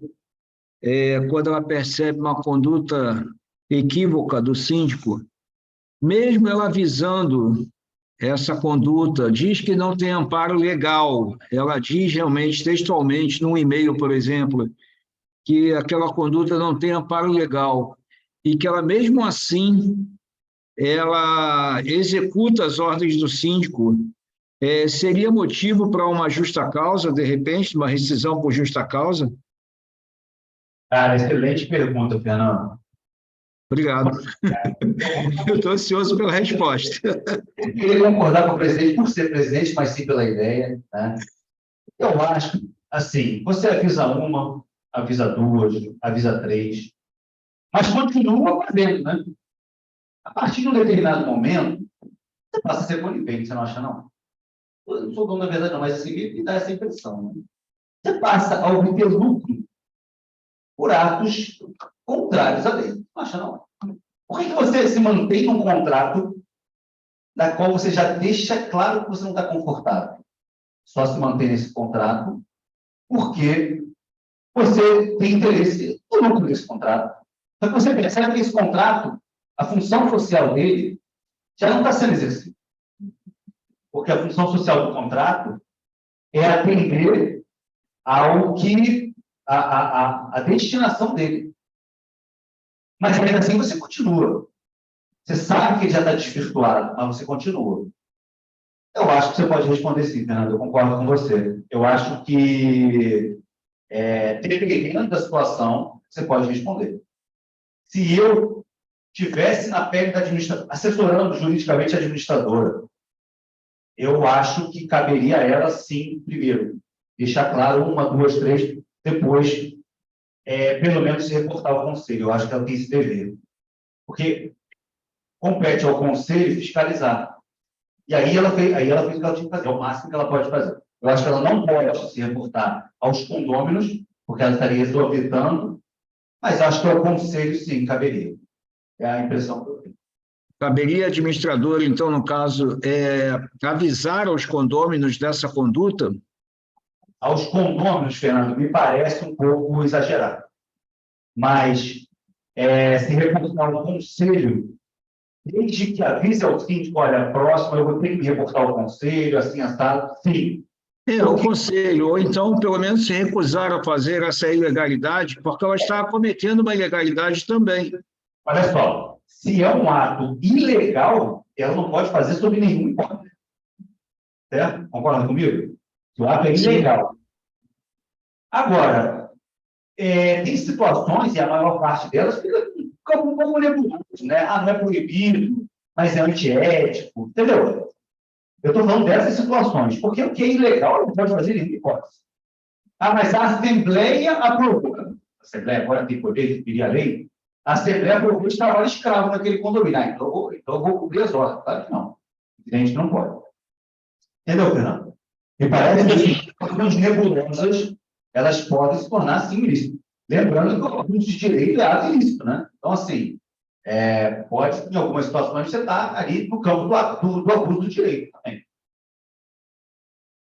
quando ela percebe uma conduta equívoca do síndico, mesmo ela avisando essa conduta, diz que não tem amparo legal, ela diz realmente, textualmente, num e-mail, por exemplo, que aquela conduta não tem amparo legal, e que ela, mesmo assim, ela executa as ordens do síndico, seria motivo para uma justa causa, de repente, uma rescisão por justa causa? Cara, excelente pergunta, Fernando. Obrigado. Eu estou ansioso pela resposta. Eu queria concordar com o presidente por ser presidente, mas sim pela ideia. Né? Eu acho, assim, você avisa uma, avisa duas, avisa três, mas continua fazendo, né? A partir de um determinado momento, você passa a ser conivente, você não acha, não? Eu não sou dono da verdade, não, mas assim, me dá essa impressão. Né? Você passa a obter lucro por atos contrários à lei. Não acha, não? Por que você se mantém num contrato da qual você já deixa claro que você não está confortável? Só se mantém nesse contrato porque você tem interesse no lucro desse contrato. Só que você percebe que esse contrato, a função social dele, já não está sendo exercida. Porque a função social do contrato é atender ao que a destinação dele. Mas ainda assim você continua. Você sabe que ele já está desvirtuado, mas você continua. Eu acho que você pode responder sim, Fernando, eu concordo com você. Eu acho que, dependendo da situação, você pode responder. Se eu tivesse na pele da administradora, assessorando juridicamente a administradora, eu acho que caberia a ela, sim, primeiro, deixar claro uma, duas, três, depois, pelo menos, se reportar ao conselho. Eu acho que ela tem esse dever. Porque compete ao conselho fiscalizar. E aí ela fez o que ela tinha que fazer, é o máximo que ela pode fazer. Eu acho que ela não pode se reportar aos condôminos, porque ela estaria exorbitando Mas acho que ao conselho, sim, caberia. É a impressão que eu tenho. Caberia administrador, então, no caso, avisar aos condôminos dessa conduta? Aos condôminos, Fernando, me parece um pouco exagerado. Mas, se reportar ao conselho, desde que avise ao síndico, olha, próximo eu vou ter que reportar ao conselho, assim, assado, sim. O conselho, ou então, pelo menos, se recusar a fazer essa ilegalidade, porque ela está cometendo uma ilegalidade também. Olha só, se é um ato ilegal, ela não pode fazer sob nenhuma hipótese. Certo? Concorda comigo? O ato é ilegal. Agora, tem situações, e a maior parte delas fica um pouco nebulosas, né? Ah, não é proibido, mas é antiético, entendeu? Eu estou falando dessas situações, porque o que é ilegal ela não pode fazer nenhuma hipótese. Ah, mas a Assembleia aprovou. A Assembleia agora tem poder de pedir a lei. A Assembleia aprovou de trabalho escravo naquele condomínio. Ah, então eu vou cobrir as ordens. Claro que não. A gente não pode. Entendeu, Fernando? Me parece que as nebulosas, elas podem se tornar, sim, ilícitas. Lembrando que o abuso de direito é ato ilícito, né? Então, assim, pode, em algumas situações, você está ali no campo do abuso do direito também.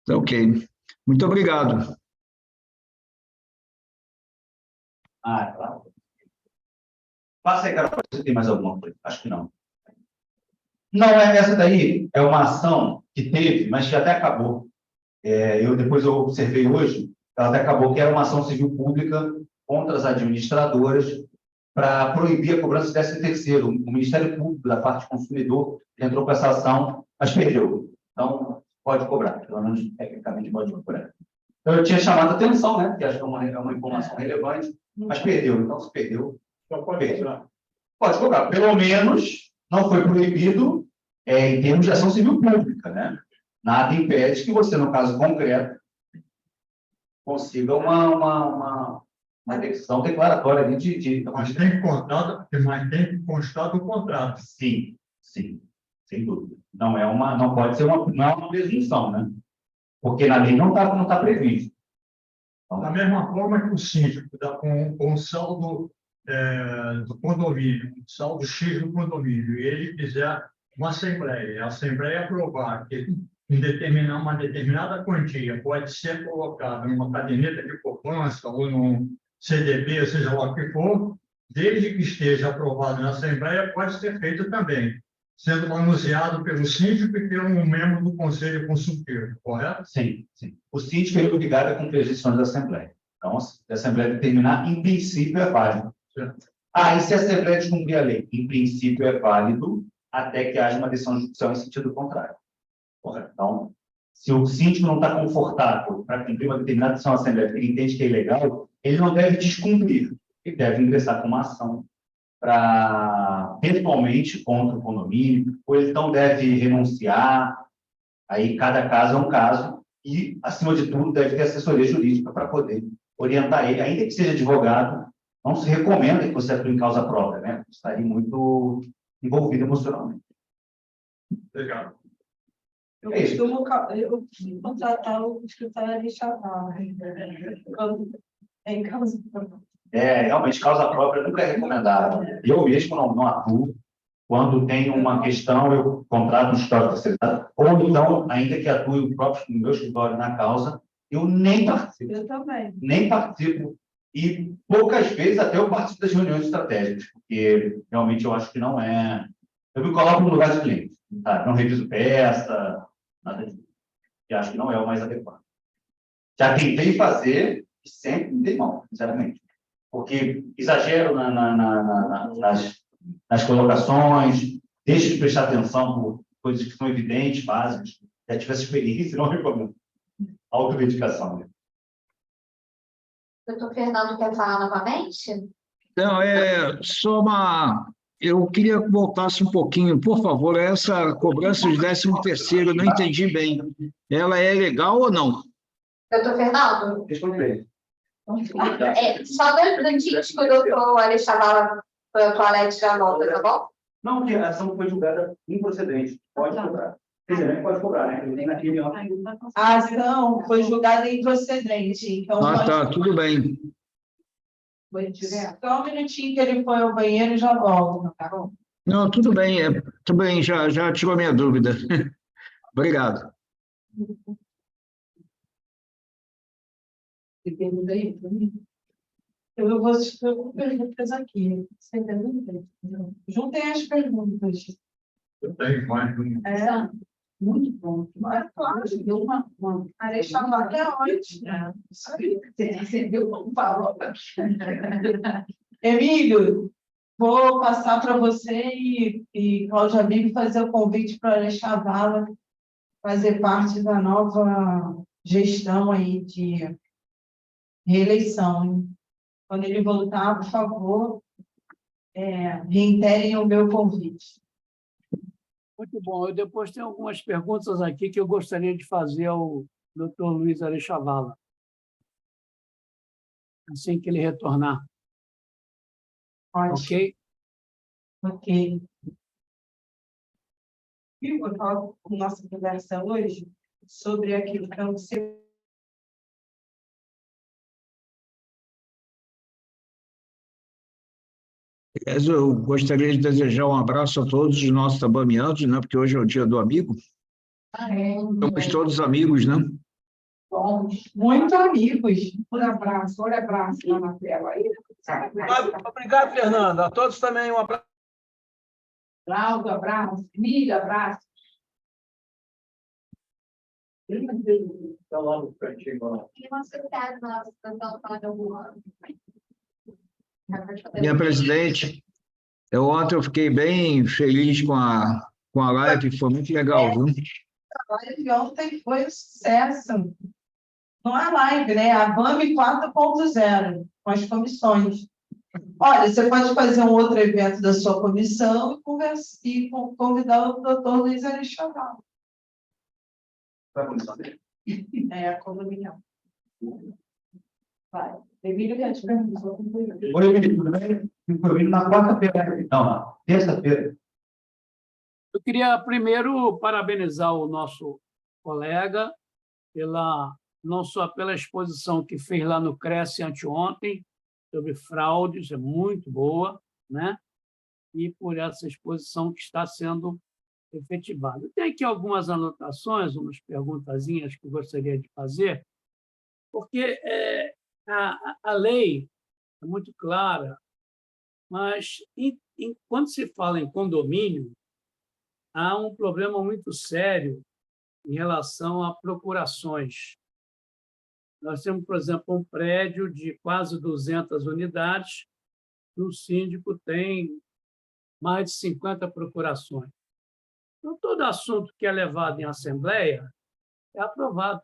Ok. Muito obrigado. Ah, claro. Passa aí, Carol, você tem mais alguma coisa? Acho que não. Não, essa daí é uma ação que teve, mas que até acabou. Depois eu observei hoje, ela até acabou, que era uma ação civil pública contra as administradoras para proibir a cobrança de 13º. O Ministério Público, da parte do consumidor, entrou com essa ação, mas perdeu. Então, pode cobrar, pelo menos tecnicamente pode cobrar. Então, eu tinha chamado a atenção, né? Porque acho que é uma informação relevante, mas perdeu. Então, se perdeu, Então, pode cobrar. pode cobrar. Pelo menos não foi proibido em termos de ação civil pública, né? Nada impede que você, no caso concreto, consiga uma decisão declaratória ali Mas tem que constar do contrato. Sim, sim, sem dúvida. Não pode ser não é uma presunção, né? Porque na lei não tá previsto. Então, Da mesma forma que o síndico dá com o saldo do condomínio, o saldo X do condomínio, e ele fizer uma assembleia, a assembleia aprovar que uma determinada quantia pode ser colocada numa caderneta de poupança ou num CDB, seja lá o que for, desde que esteja aprovado na assembleia, pode ser feito também, sendo manuseado pelo síndico e pelo membro do conselho consultivo, correto? sim, sim. O síndico é obrigado a cumprir as decisões da Assembleia. Então, se a Assembleia determinar, em princípio, é válido. E se a Assembleia descumprir a lei? Em princípio, é válido até que haja uma decisão judicial em sentido contrário. Correto? Então, se o síndico não está confortável para cumprir uma determinada decisão da Assembleia, porque ele entende que é ilegal, ele não deve descumprir. Ele deve ingressar com uma ação eventualmente contra o condomínio, ou ele então deve renunciar. Aí cada caso é um caso e, acima de tudo, deve ter assessoria jurídica para poder orientar ele, ainda que seja advogado. Não se recomenda que você atue em causa própria, né? Estaria muito envolvido emocionalmente. Legal. Eu costumo contratar o escritório de chaval. Quando em causa. Realmente, causa própria nunca é recomendável. Eu mesmo não atuo. Quando tem uma questão, eu contrato um escritório terceirizado, ou então, ainda que atue o meu escritório na causa, eu nem participo. Eu também. Nem participo. E poucas vezes até eu participo das reuniões estratégicas, porque realmente eu acho que não é. Eu me coloco no lugar de cliente, tá? Não reviso peça, nada disso. E acho que não é o mais adequado. Já tentei fazer e sempre me dei mal, sinceramente. Porque exagero nas colocações, deixo de prestar atenção por coisas que são evidentes, básicas. Já tive essa experiência, não recomendo. Automedicação. Né? Doutor Fernando quer falar novamente? Não, só uma... Eu queria que voltasse um pouquinho, por favor, essa cobrança de 13º, eu não entendi bem. Ela é legal ou não? Doutor Fernando? Responde bem. Só 2 minutinhos que o doutor Alexandre foi ao toalete já volta, tá bom? Não, porque a ação foi julgada improcedente. Pode cobrar. Quer dizer, nem pode cobrar, né? A ação foi julgada improcedente. Então, Tá, tudo bem. Foi direto. Só um minutinho que ele foi ao banheiro e já volta, tá bom? Não, tudo bem, já tirou minha dúvida. Obrigado. Você pergunta aí para mim? Eu vou assistir com perguntas aqui. Você pergunta? Juntem as perguntas. Eu tenho mais um. É, Muito bom. mas claro, Deu uma Alexandre até hoje. Você deu um farol aqui. Emílio, vou passar para você e Cláudia Bibi fazer o convite para Alexandre Vala fazer parte da nova gestão aí de reeleição, hein? Quando ele voltar, por favor, reiterem o meu convite. Muito bom. Eu depois tenho algumas perguntas aqui que eu gostaria de fazer ao Dr. Luiz Arechavala, assim que ele retornar. Ótimo. Ok? Ok. E eu falo com nossa conversa hoje sobre aquilo que eu sei. Aliás, eu gostaria de desejar um abraço a todos os nossos tabamianos, né? Porque hoje é o dia do amigo. Somos todos amigos, né? Bons. Muito amigos. Olha abraço lá na tela aí. Obrigado, Fernando. A todos também um abraço. Cláudio, abraço. Emílio, abraço. Está lá no cantinho, lá. E uma secretária nossa, então, Cláudia Augusto. Minha presidente, ontem eu fiquei bem feliz com a live, foi muito legal, viu? A live de ontem foi um sucesso. Não é live, né? A BAME 4.0, com as comissões. Olha, você pode fazer um outro evento da sua comissão e convidar o doutor Luiz Alexandre. Vai começar dele? É a condominial. Vai. Emílio, quer te perguntar. Oi, Emílio, tudo bem? Eu vim na quarta-feira. Não, na terça-feira. Eu queria primeiro parabenizar o nosso colega não só pela exposição que fez lá no Cresce anteontem, sobre fraudes, é muito boa, né? E por essa exposição que está sendo efetivada. Tem aqui algumas anotações, umas perguntazinhas que eu gostaria de fazer, porque a lei é muito clara, mas quando se fala em condomínio, há um problema muito sério em relação a procurações. Nós temos, por exemplo, um prédio de quase 200 unidades, e o síndico tem mais de 50 procurações. Então, todo assunto que é levado em assembleia é aprovado,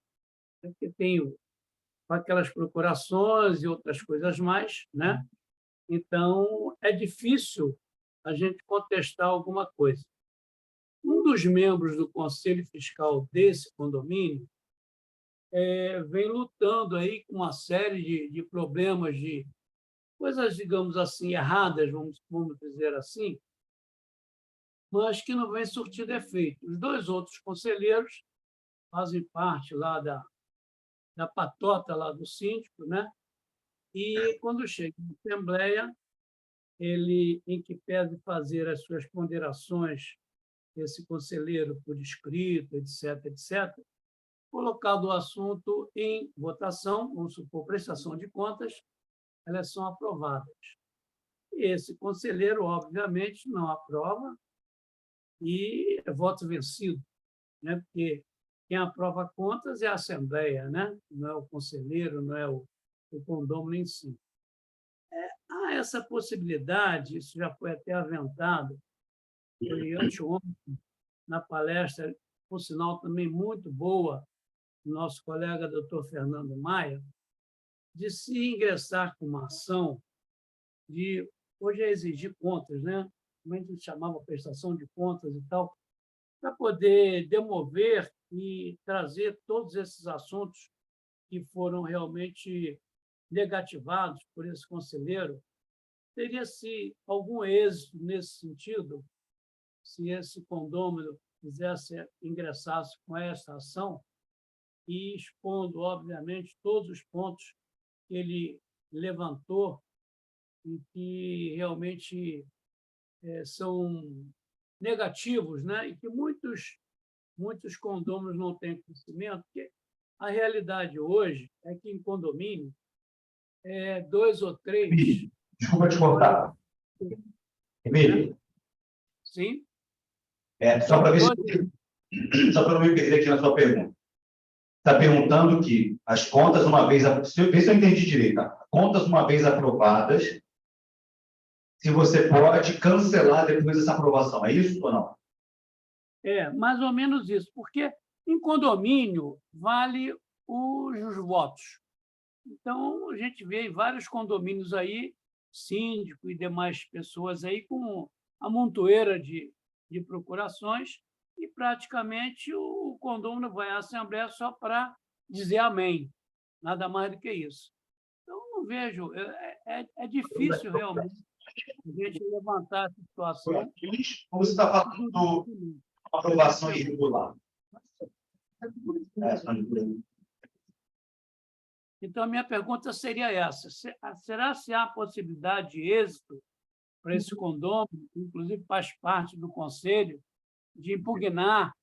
porque tem aquelas procurações e outras coisas mais, né? Então, é difícil a gente contestar alguma coisa. Um dos membros do Conselho Fiscal desse condomínio vem lutando aí com uma série de problemas, de coisas, digamos assim, erradas, vamos dizer assim, mas que não vem surtindo efeito. Os dois outros conselheiros fazem parte lá da patota lá do síndico, né? E, quando chega na Assembleia, ele, em que pese fazer as suas ponderações, esse conselheiro por escrito, etc., etc., colocado o assunto em votação, vamos supor, prestação de contas, elas são aprovadas. E esse conselheiro, obviamente, não aprova e é voto vencido, né? Porque quem aprova contas é a Assembleia, né? Não é o conselheiro, não é o condômino em si. Há essa possibilidade, isso já foi até aventado, foi anteontem, na palestra, por sinal também muito boa, do nosso colega doutor Fernando Maia, de se ingressar com uma ação de, hoje é exigir contas, né? Como a gente chamava prestação de contas e tal, para poder demover e trazer todos esses assuntos que foram realmente negativados por esse conselheiro. Teria-se algum êxito nesse sentido, se esse condômino ingressasse com essa ação e expondo, obviamente, todos os pontos que ele levantou e que realmente são negativos, né? E que muitos condôminos não têm conhecimento, porque a realidade hoje é que em condomínio, 2 ou 3... Desculpa te cortar. Emílio, Sim? só para ver só para não me perder aqui na sua pergunta. Está perguntando que as contas, uma vez... Vê se eu entendi direito. Tá? Contas, uma vez aprovadas, se você pode cancelar depois dessa aprovação. É isso ou não? É, mais ou menos isso, porque em condomínio vale os votos. Então, a gente vê vários condomínios aí, síndico e demais pessoas aí com a montoeira de procurações, e praticamente o condômino vai à Assembleia só para dizer amém, nada mais do que isso. Então, não vejo, é difícil realmente a gente levantar essa situação. Como você está falando de aprovação irregular? Então, a minha pergunta seria essa: será se há possibilidade de êxito para esse condômino, que inclusive faz parte do conselho, de impugnar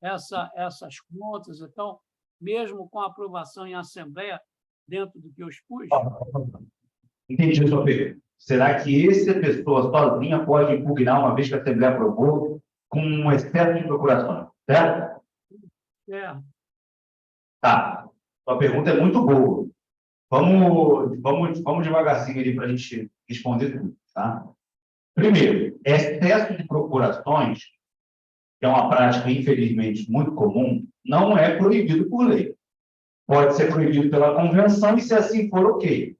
essas contas, então, mesmo com a aprovação em assembleia, dentro do que eu expus? Entendi a sua pergunta. Será que essa pessoa sozinha pode impugnar, uma vez que a Assembleia aprovou, com um excesso de procuração, certo? Certo. Tá. Sua pergunta é muito boa. Vamos devagarzinho ali para a gente responder tudo, tá? Primeiro, excesso de procurações, que é uma prática, infelizmente, muito comum, não é proibido por lei. Pode ser proibido pela convenção e, se assim for, ok.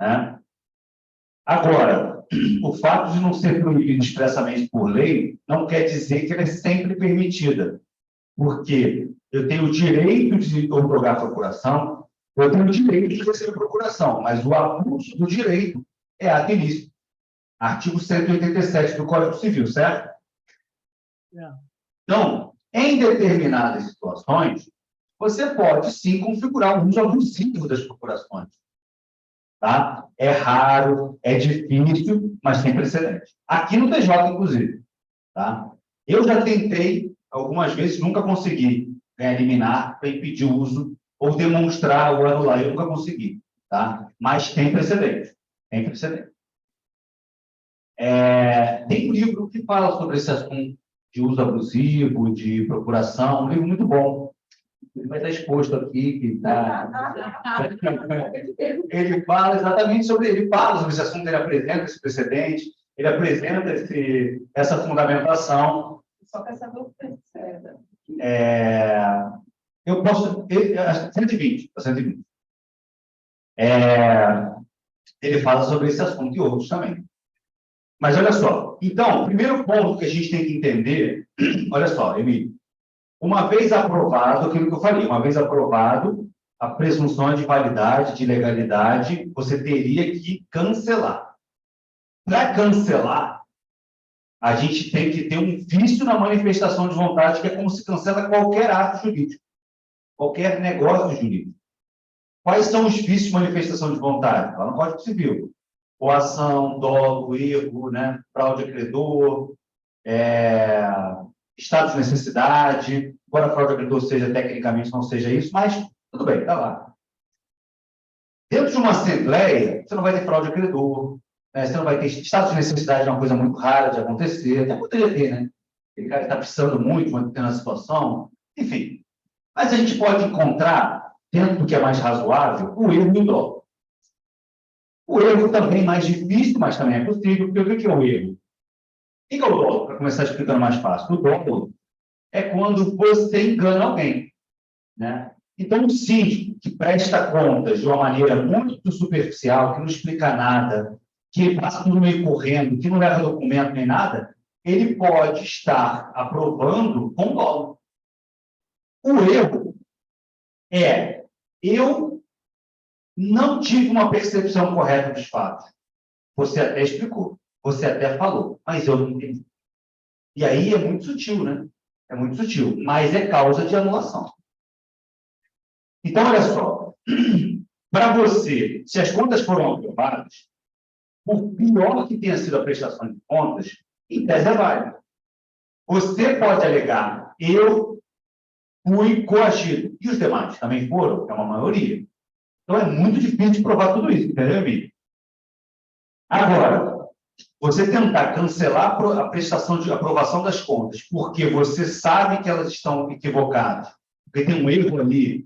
Né? Agora, o fato de não ser proibido expressamente por lei não quer dizer que ela é sempre permitida, porque eu tenho o direito de outorgar procuração, eu tenho o direito de receber procuração, mas o abuso do direito é ato ilícito. Artigo 187 do Código Civil, certo? Então, em determinadas situações, você pode, sim, configurar um uso abusivo das procurações. Tá? É raro, é difícil, mas tem precedente. Aqui no TJ, inclusive. Tá? Eu já tentei, algumas vezes, nunca consegui eliminar para impedir o uso ou demonstrar ou anular. Eu nunca consegui. Tá? Mas tem precedente. Tem precedente. Tem um livro que fala sobre esse assunto de uso abusivo, de procuração, um livro muito bom. Ele vai estar exposto aqui, que ele fala exatamente sobre esse assunto, ele apresenta esse precedente, ele apresenta essa fundamentação. Só quer saber o que precede. Eu posso... 120. Ele fala sobre esse assunto e outros também. Mas olha só, então, o primeiro ponto que a gente tem que entender, olha só, Emílio, uma vez aprovado, aquilo que eu falei, uma vez aprovado, a presunção de validade, de legalidade, você teria que cancelar. Para cancelar, a gente tem que ter um vício na manifestação de vontade, que é como se cancela qualquer ato jurídico, qualquer negócio jurídico. Quais são os vícios de manifestação de vontade? Lá no Código Civil. Coação, dolo, erro, né? Fraude a credor, estado de necessidade, embora a fraude a credor seja tecnicamente não seja isso, mas tudo bem, está lá. Dentro de uma assembleia, você não vai ter fraude a credor, né? Você não vai ter estado de necessidade, é uma coisa muito rara de acontecer, até poderia ter, né? Aquele cara está precisando muito, mantendo a situação, enfim. Mas a gente pode encontrar, dentro do que é mais razoável, o erro e o dolo. O erro também é mais difícil, mas também é possível, porque o que é o erro? O que é o dolo? Para começar explicando mais fácil. O dolo é quando você engana alguém. Né? Então, o síndico que presta contas de uma maneira muito superficial, que não explica nada, que passa tudo meio correndo, que não leva documento nem nada, ele pode estar aprovando com dolo. O erro é eu não tive uma percepção correta dos fatos. Você até explicou, você até falou, mas eu não entendi. E aí é muito sutil, né? É muito sutil, mas é causa de anulação. Então, olha só, para você, se as contas foram aprovadas, por pior que tenha sido a prestação de contas, em tese é válido. Você pode alegar, eu fui coagido, e os demais também foram, que é uma maioria. Então, é muito difícil de provar tudo isso, entendeu, Emílio? Agora, você tentar cancelar a prestação de aprovação das contas porque você sabe que elas estão equivocadas, porque tem um erro ali,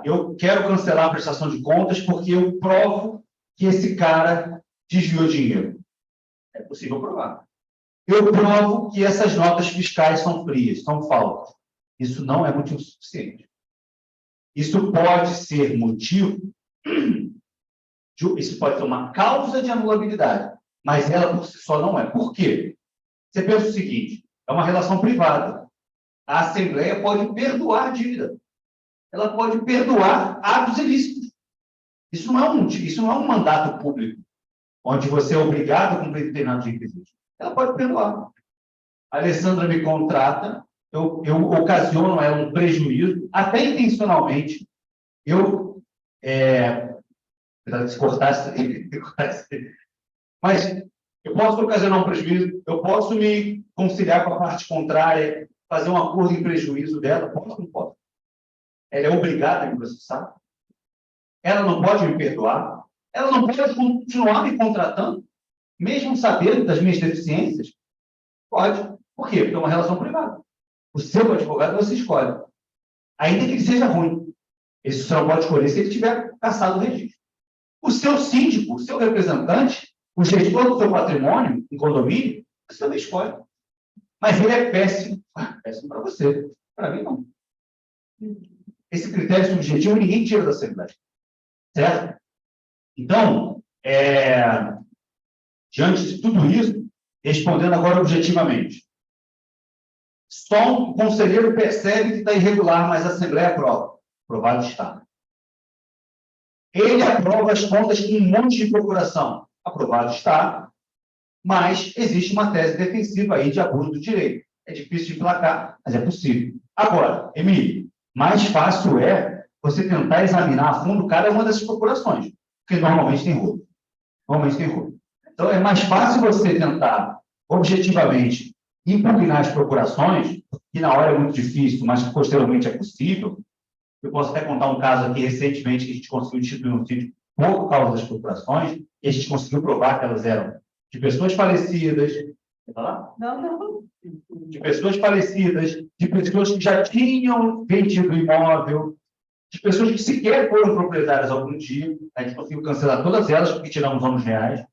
eu quero cancelar a prestação de contas porque eu provo que esse cara desviou dinheiro. É possível provar. Eu provo que essas notas fiscais são frias, são falsas. Isso não é motivo suficiente. Isso pode ser motivo, isso pode ser uma causa de anulabilidade, mas ela por si só não é. Por quê? Você pensa o seguinte, é uma relação privada. A Assembleia pode perdoar dívida. Ela pode perdoar atos ilícitos. Isso não é um mandato público, onde você é obrigado a cumprir determinados requisitos. Ela pode perdoar. A Alessandra me contrata, eu ocasiono a ela um prejuízo, até intencionalmente. Se cortasse, mas eu posso ocasionar um prejuízo, eu posso me conciliar com a parte contrária, fazer um acordo em prejuízo dela, posso ou não posso? Ela é obrigada a me processar? Ela não pode me perdoar? Ela não pode continuar me contratando, mesmo sabendo das minhas deficiências? Pode. Por quê? Porque é uma relação privada. O seu advogado você escolhe. Ainda que ele seja ruim. Esse você não pode escolher se ele tiver cassado o registro. O seu síndico, o seu representante, o gestor do seu patrimônio, em condomínio, você também escolhe. Mas ele é péssimo. Péssimo para você. Para mim, não. Esse critério subjetivo ninguém tira da Assembleia. Certo? Então, diante de tudo isso, respondendo agora objetivamente, só um conselheiro percebe que está irregular, mas a Assembleia aprova. Aprovado está. Ele aprova as contas com um monte de procuração. Aprovado está, mas existe uma tese defensiva aí de abuso do direito. É difícil de emplacar, mas é possível. Agora, Emílio, mais fácil é você tentar examinar a fundo cada uma dessas procurações, porque normalmente tem rolo. Então, é mais fácil você tentar, objetivamente, impugnar as procurações, que na hora é muito difícil, mas que posteriormente é possível. Eu posso até contar um caso aqui recentemente que a gente conseguiu instituir um sítio por causa das procurações, e a gente conseguiu provar que elas eram de pessoas falecidas. Quer falar? Não. De pessoas falecidas, de pessoas que já tinham vendido o imóvel, de pessoas que sequer foram proprietárias algum dia. A gente conseguiu cancelar todas elas, porque tiramos ônus reais.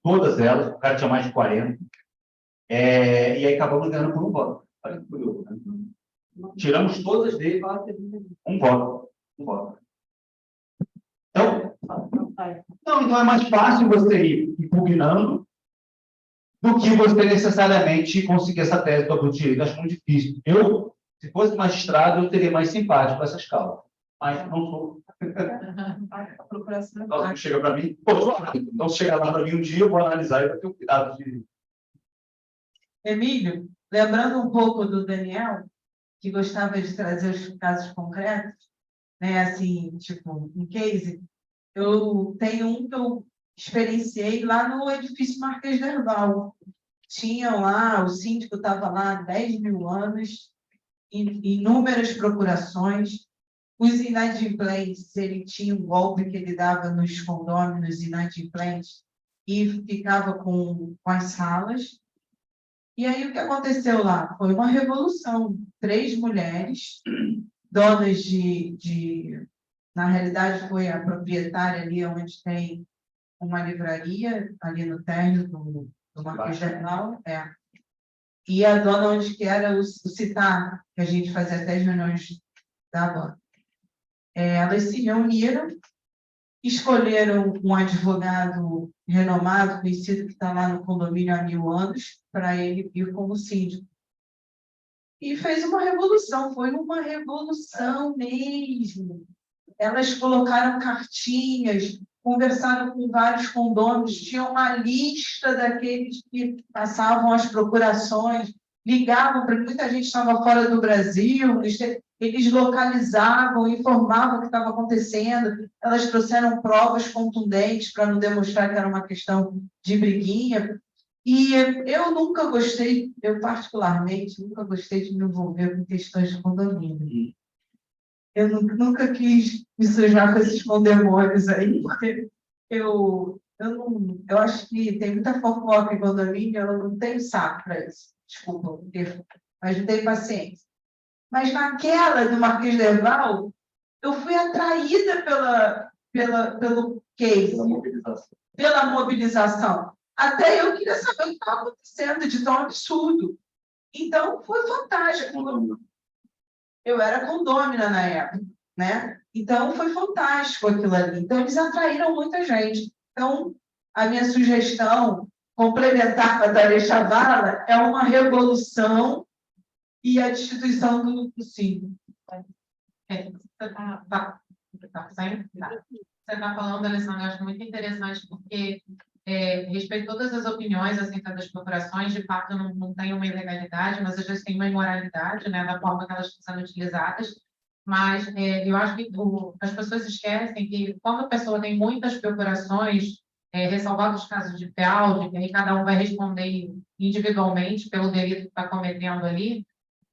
Todas elas, o cara tinha mais de 40. E aí acabamos ganhando por um voto. Olha que curioso, né? Tiramos todas dele, um voto. Então é mais fácil você ir impugnando do que você necessariamente conseguir essa tese do abuso de direito. Acho muito difícil. Eu, se fosse magistrado, eu teria mais simpático com essas causas. Mas não sou. A procuração. Então, chega para mim, então se chegar lá para mim um dia, eu vou analisar e vou ter um cuidado de... Emílio, lembrando um pouco do Daniel, que gostava de trazer os casos concretos, né, assim, tipo, um case, eu tenho um que eu experienciei lá no edifício Marquês de Herval. Tinham lá, o síndico estava lá há 10 mil anos, inúmeras procurações. Os inadimplentes, ele tinha um golpe que ele dava nos condôminos inadimplentes e ficava com as salas. E aí, o que aconteceu lá? Foi uma revolução. 3 mulheres, donas na realidade, foi a proprietária ali onde tem uma livraria, ali no térreo do Marquês de Herval, e a dona onde que era o CITAR, que a gente fazia até as reuniões da dona. Elas se reuniram, escolheram um advogado renomado, conhecido, que está lá no condomínio há 1000 anos, para ele ir como síndico. E fez uma revolução, foi uma revolução mesmo. Elas colocaram cartinhas, conversaram com vários condôminos, tinha uma lista daqueles que passavam as procurações, ligavam para muita gente estava fora do Brasil, eles localizavam, informavam o que estava acontecendo, elas trouxeram provas contundentes para não demonstrar que era uma questão de briguinha. E eu nunca gostei, eu particularmente, nunca gostei de me envolver com questões de condomínio. Eu nunca quis me sujar com esses condemônios aí, porque eu acho que tem muita fofoca em condomínio, eu não tenho saco para isso. Desculpa, mas não tenho paciência. Mas naquela do Marquês de Herval, eu fui atraída pelo case, pela mobilização. Até eu queria saber o que estava acontecendo, de tão absurdo. Então, foi fantástico. Eu era condômina na época, né? Então, foi fantástico aquilo ali. Então, eles atraíram muita gente. Então, a minha sugestão complementar para a Thalia Chavala é uma revolução e a destituição do possível. Você está falando, Alessandra, eu acho muito interessante, porque respeito todas as opiniões acerca das procurações, de fato não tem uma ilegalidade, mas às vezes tem uma imoralidade, né, da forma que elas estão sendo utilizadas, mas eu acho que as pessoas esquecem que quando a pessoa tem muitas procurações, ressalvados os casos de fraude, que aí cada um vai responder individualmente pelo delito que está cometendo ali,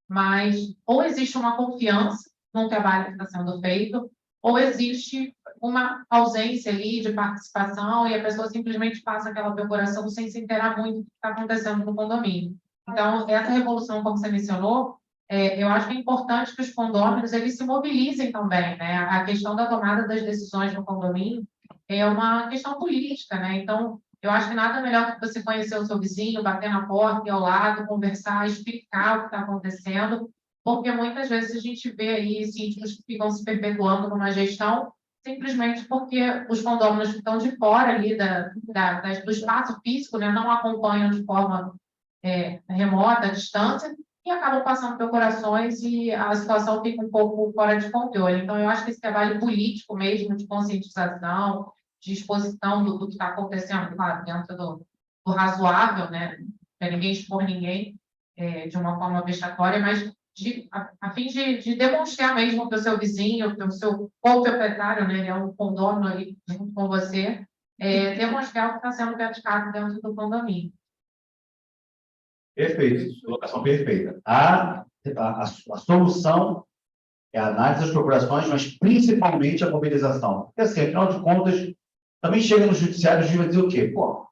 mas ou existe uma confiança no trabalho que está sendo feito, ou existe uma ausência ali de participação e a pessoa simplesmente passa aquela procuração sem se inteirar muito do que está acontecendo no condomínio. Então, essa revolução, como você mencionou, eu acho que é importante que os condôminos eles se mobilizem também, né? A questão da tomada das decisões no condomínio é uma questão política, né? Então, eu acho que nada melhor que você conhecer o seu vizinho, bater na porta, ir ao lado, conversar, explicar o que está acontecendo, porque muitas vezes a gente vê aí síndicos que ficam se perpetuando numa gestão simplesmente porque os condôminos que estão de fora ali do espaço físico, né, não acompanham de forma remota, à distância, e acabam passando procurações e a situação fica um pouco fora de controle. Então, eu acho que esse trabalho político mesmo, de conscientização, de exposição do que está acontecendo, claro, dentro do razoável, né, para ninguém expor ninguém de uma forma vexatória, mas a fim de demonstrar mesmo para o seu vizinho, para o seu co-proprietário, né, ele é um condômino ali junto com você, demonstrar o que está sendo praticado dentro do condomínio. Perfeito, colocação perfeita. A solução é a análise das procurações, mas principalmente a mobilização. Porque, assim, afinal de contas, também chega no judiciário e vai dizer o quê? Pô, o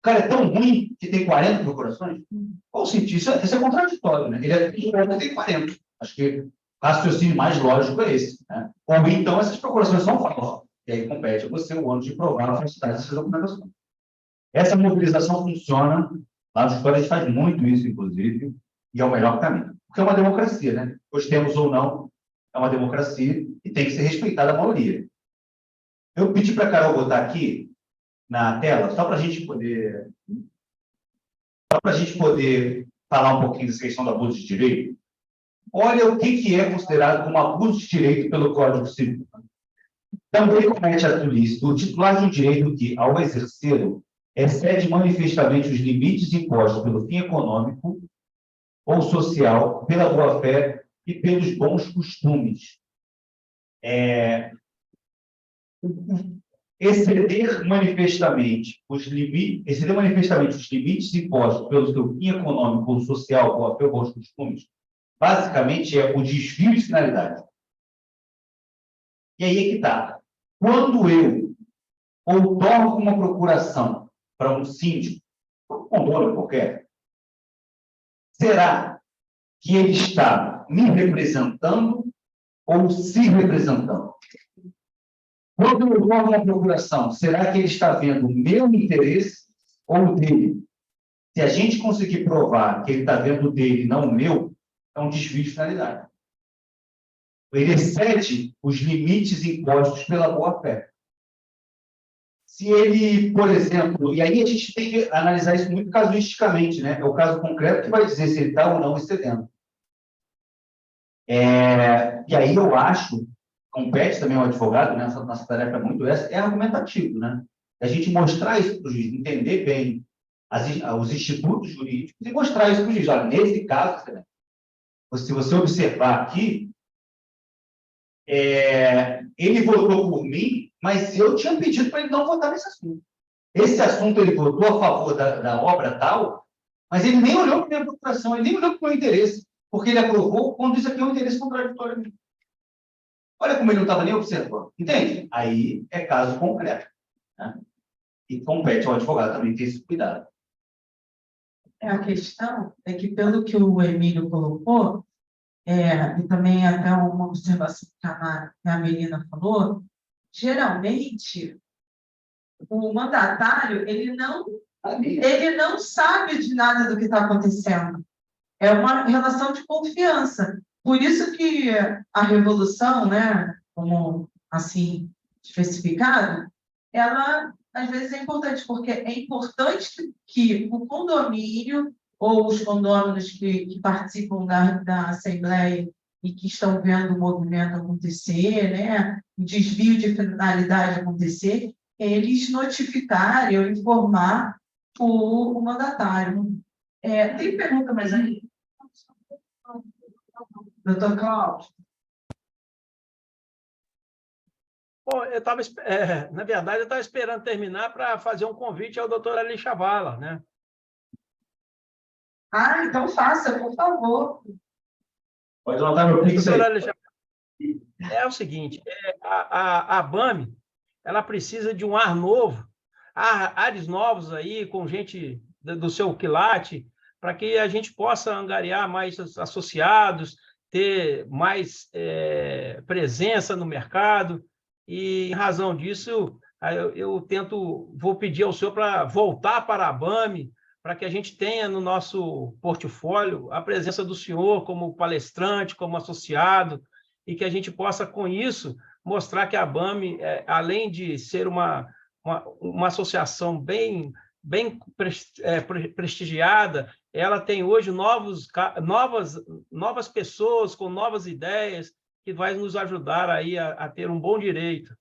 cara é tão ruim que tem 40 procurações? Qual o sentido? Isso é contraditório, né? Ele tem 40. Acho que o raciocínio mais lógico é esse, né? Ou então essas procurações são falsas. E aí compete a você o ônus de provar a falsidade dessas documentações. Essa mobilização funciona. Lá no História a gente faz muito isso, inclusive, e é o melhor caminho. Porque é uma democracia, né? Gostemos ou não, é uma democracia e tem que ser respeitada a maioria. Eu pedi para a Carol botar aqui na tela, só para a gente poder falar um pouquinho dessa questão do abuso de direito. Olha o que é considerado como abuso de direito pelo Código Civil. Também comete ato ilícito o titular de um direito que, ao exercê-lo, excede manifestamente os limites impostos pelo fim econômico ou social, pela boa-fé e pelos bons costumes. Exceder manifestamente os limites impostos pelo seu fim econômico ou social, boa-fé ou bons costumes, basicamente é o desvio de finalidade. E aí é que está. Quando eu outorgo uma procuração para um síndico, um condômino qualquer, será que ele está me representando ou se representando? Quando eu outorgo uma procuração, será que ele está vendo o meu interesse ou o dele? Se a gente conseguir provar que ele está vendo o dele e não o meu, é um desvio de finalidade. Ele excede os limites impostos pela boa-fé. Se ele, por exemplo, e aí a gente tem que analisar isso muito casuisticamente, né? É o caso concreto que vai dizer se ele está ou não excedendo. E aí eu acho, compete também ao advogado, né? Nossa tarefa é muito essa, é argumentativo, né? A gente mostrar isso para o juiz, entender bem os institutos jurídicos e mostrar isso para o juiz. Olha, nesse caso, se você observar aqui, ele votou por mim, mas eu tinha pedido para ele não votar nesse assunto. Esse assunto ele votou a favor da obra tal, mas ele nem olhou para a minha procuração, ele nem olhou para o meu interesse, porque ele aprovou quando isso aqui é um interesse contraditório a mim. Olha como ele não estava nem observando. Entende? Aí é caso concreto. Né? E compete ao advogado também ter esse cuidado. A questão é que, pelo que o Emílio colocou, e também até uma observação que a Melina falou, geralmente, o mandatário, ele não sabe de nada do que está acontecendo. É uma relação de confiança. Por isso que a revolução, né, como assim especificado, ela às vezes é importante, porque é importante que o condomínio ou os condôminos que participam da Assembleia e que estão vendo o movimento acontecer, né, o desvio de finalidade acontecer, eles notificarem ou informar o mandatário. Tem pergunta mais aí? Doutor Cláudio? Bom, na verdade, eu estava esperando terminar para fazer um convite ao doutor Ali Chavala, né? Então faça, por favor. Pode anotar meu pix aí. É o seguinte, a ABAME, ela precisa de um ar novo, ares novos aí, com gente do seu quilate, para que a gente possa angariar mais associados, ter mais presença no mercado. E, em razão disso, eu vou pedir ao senhor para voltar para a ABAME, para que a gente tenha no nosso portfólio a presença do senhor como palestrante, como associado, e que a gente possa, com isso, mostrar que a ABAME, além de ser uma associação bem prestigiada, ela tem hoje novas pessoas com novas ideias, que vai nos ajudar aí a ter um bom direito.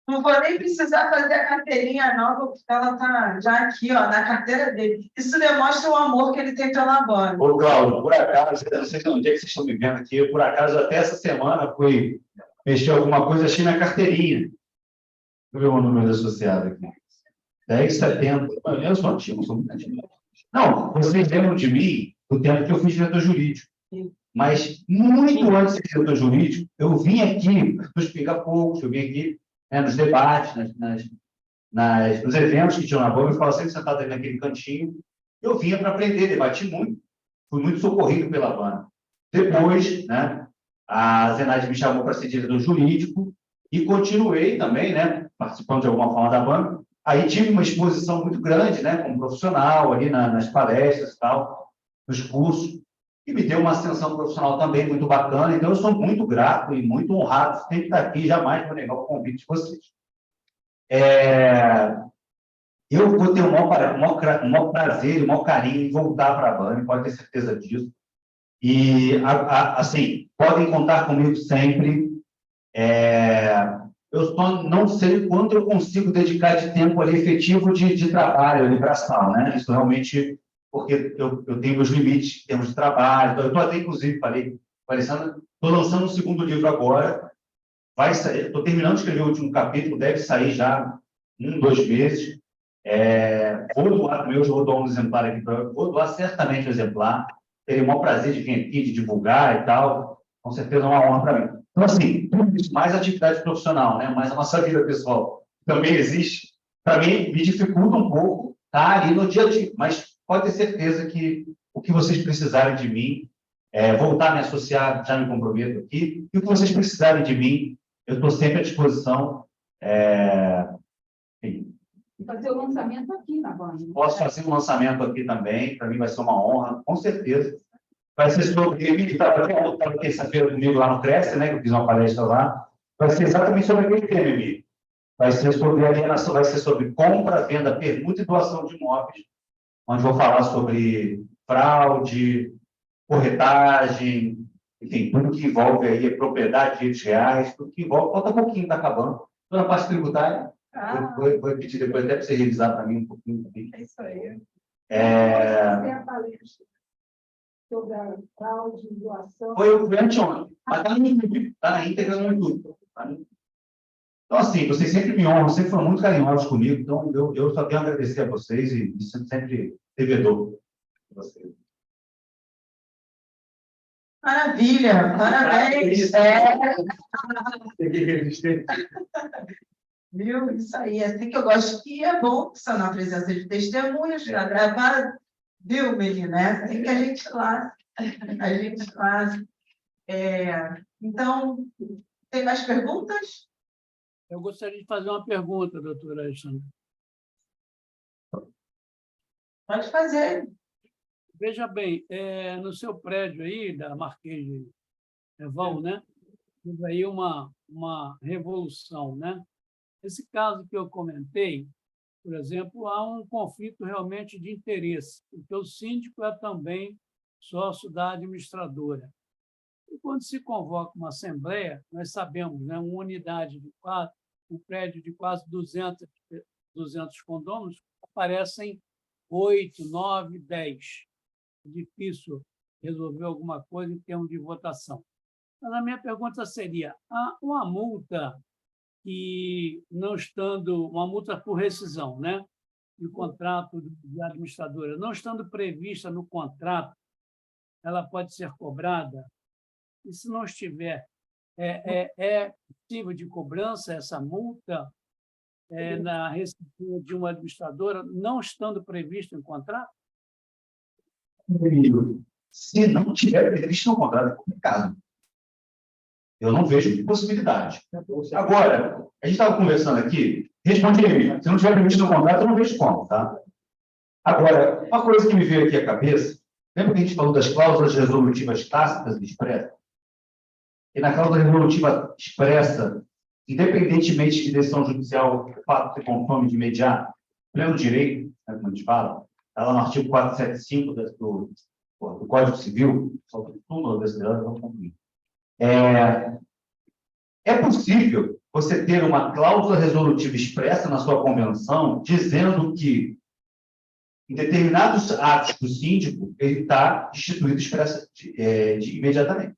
Não vou nem precisar fazer a carteirinha nova, porque ela está já aqui, ó, na carteira dele. Isso demonstra o amor que ele tem pela ABAME. Ô, Cláudio, por acaso, eu não sei onde é que vocês estão me vendo aqui, por acaso, até essa semana fui mexer alguma coisa, achei minha carteirinha. Deixa eu ver o número associado aqui. 1070. Eu sou antigo, sou muito antigo. Não, vocês lembram de mim do tempo que eu fui diretor jurídico. Mas, muito antes de ser diretor jurídico, eu vim aqui nos pinga-fogos, eu vim aqui nos debates, nos eventos que tinham na ABAME, eu ficava sempre sentado ali naquele cantinho. Eu vinha para aprender, debati muito, fui muito socorrido pela ABAME. Depois, né, a Zenaide me chamou para ser diretor jurídico e continuei também, né, participando de alguma forma da ABAME. Aí tive uma exposição muito grande, né, como profissional, ali nas palestras e tal, nos cursos, e me deu uma ascensão profissional também muito bacana. Então, eu sou muito grato e muito honrado de ter estar aqui, jamais vou negar o convite de vocês. Eu vou ter o maior prazer, o maior carinho em voltar para a ABAME, pode ter certeza disso. E, assim, podem contar comigo sempre. Eu só não sei quanto eu consigo dedicar de tempo ali efetivo de trabalho ali para a sala, né? Isso realmente, porque eu tenho meus limites em termos de trabalho. Eu estou até, inclusive, estou lançando um segundo livro agora, vai sair, estou terminando de escrever o último capítulo, deve sair já 2 meses. Vou doar, eu vou doar um exemplar aqui, vou doar certamente um exemplar, terei o maior prazer de vir aqui, de divulgar e tal, com certeza é uma honra para mim. Então, assim, tudo isso, mais atividade profissional, né? Mais a nossa vida pessoal também existe, para mim, me dificulta um pouco estar ali no dia a dia, mas pode ter certeza que o que vocês precisarem de mim, voltar a me associar, já me comprometo aqui, e o que vocês precisarem de mim, eu estou sempre à disposição. Enfim. Fazer o lançamento aqui na ABAME. Posso fazer um lançamento aqui também, para mim vai ser uma honra, com certeza. Vai ser sobre, ele estava terça-feira comigo lá no Cresce, né, que eu fiz uma palestra lá, vai ser exatamente sobre aquele tema, Emílio. Vai ser sobre alienação, vai ser sobre compra, venda, permuta e doação de imóveis, onde vou falar sobre fraude, corretagem, enfim, tudo que envolve aí propriedade de direitos reais, tudo que envolve, falta pouquinho, está acabando. Toda a parte tributária, Vou repetir depois, até para você revisar para mim um pouquinho também. É isso aí. Tem a palestra sobre a fraude, doação. Foi anteontem, mas está no YouTube, está na íntegra no YouTube. Tá? Então, assim, vocês sempre me honram, sempre foram muito carinhosos comigo, então eu só tenho a agradecer a vocês e me sinto sempre devedor de vocês. Maravilha, parabéns. Tem que resistir. Viu? Isso aí, é assim que eu gosto. E é bom que só na presença de testemunhas, para gravar, viu, menina? É assim que a gente faz. A gente faz. Então, tem mais perguntas? Eu gostaria de fazer uma pergunta, doutora Alexandra. Pode fazer. Veja bem, no seu prédio aí, da Marquês de Eval, né? Teve aí uma revolução, né? Esse caso que eu comentei, por exemplo, há um conflito realmente de interesse, porque o síndico é também sócio da administradora. E quando se convoca uma assembleia, nós sabemos, né, uma unidade de um prédio de quase 200 condôminos, aparecem 8, 9, 10. É difícil resolver alguma coisa em termos de votação. Mas a minha pergunta seria, há uma multa que, não estando, uma multa por rescisão, né, de contrato de administradora, não estando prevista no contrato, ela pode ser cobrada? E se não estiver, é possível de cobrança essa multa na rescisão de uma administradora, não estando previsto em contrato? Se não tiver previsto no contrato, é complicado. Eu não vejo possibilidade. Agora, a gente estava conversando aqui, responde aí, se não tiver previsto no contrato, eu não vejo como, tá? Agora, uma coisa que me veio aqui à cabeça, lembra que a gente falou das cláusulas resolutivas tácitas e expressas? E na cláusula resolutiva expressa, independentemente de decisão judicial, o fato se consome de imediato, pleno direito, né, como a gente fala, está lá no artigo 475 do Código Civil, só que tudo brasileiro não cumprir. É possível você ter uma cláusula resolutiva expressa na sua convenção dizendo que, em determinados atos do síndico, ele está destituído imediatamente.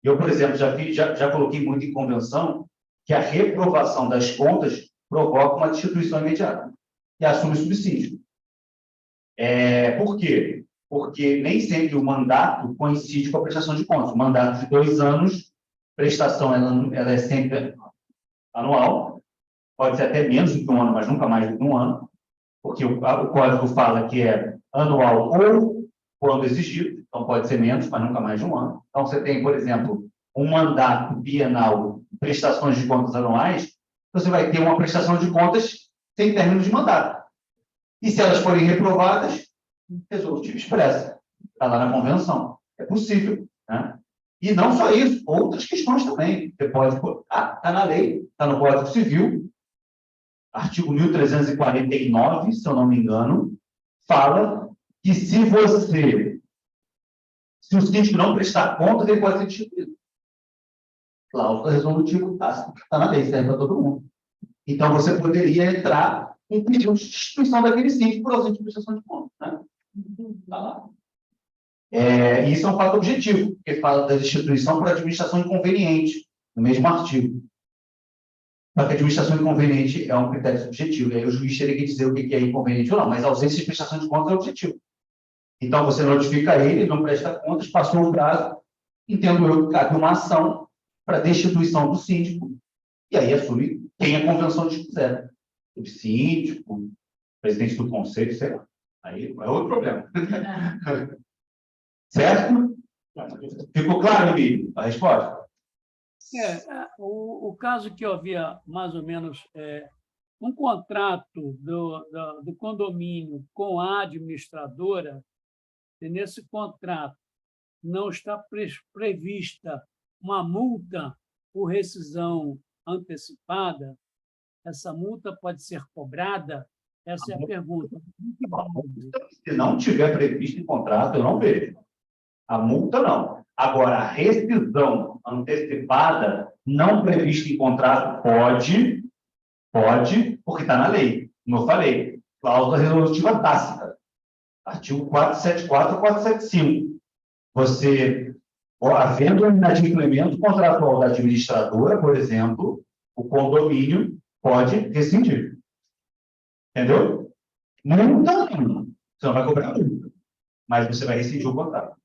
Eu, por exemplo, já coloquei muito em convenção que a reprovação das contas provoca uma destituição imediata e assume o subsídio. Por quê? Porque nem sempre o mandato coincide com a prestação de contas. O mandato de 2 anos, prestação ela é sempre anual, pode ser até menos do que 1 ano, mas nunca mais do que 1 ano, porque o código fala que é anual ou quando exigido, então pode ser menos, mas nunca mais de 1 ano. Então, você tem, por exemplo, um mandato bienal, prestações de contas anuais, você vai ter uma prestação de contas sem término de mandato. E se elas forem reprovadas, resolutiva expressa. Está lá na convenção. É possível. Né? E não só isso, outras questões também. Você pode... está na lei, está no Código Civil, artigo 1349, se eu não me engano, fala que se o síndico não prestar contas, ele pode ser destituído. Cláusula resolutiva está na lei, serve para todo mundo. Então, você poderia entrar em pedido de destituição daquele síndico por ausência de prestação de contas. Né? Está lá. Isso é um fato objetivo, porque fala da destituição por administração inconveniente, no mesmo artigo. Só que a administração inconveniente é um critério subjetivo, e aí o juiz teria que dizer o que é inconveniente ou não, mas a ausência de prestação de contas é objetivo. Então, você notifica ele, não presta contas, passou o prazo, entendo eu que cabe uma ação para destituição do síndico, e aí assume quem a convenção dispuser. O síndico, presidente do conselho, sei lá. Aí é outro problema. Certo? Ficou claro, Emílio, a resposta? O caso que eu havia, mais ou menos, um contrato do condomínio com a administradora, e nesse contrato não está prevista uma multa por rescisão antecipada, essa multa pode ser cobrada? Essa é a pergunta. Se não tiver previsto em contrato, eu não vejo. A multa, não. Agora, a rescisão antecipada, não prevista em contrato, Pode, porque está na lei. Como eu falei, cláusula resolutiva tácita. Artigo 474 e 475. Você, havendo um inadimplemento contratual da administradora, por exemplo, o condomínio pode rescindir. Entendeu? Multa, você não vai cobrar multa, mas você vai rescindir o contrato.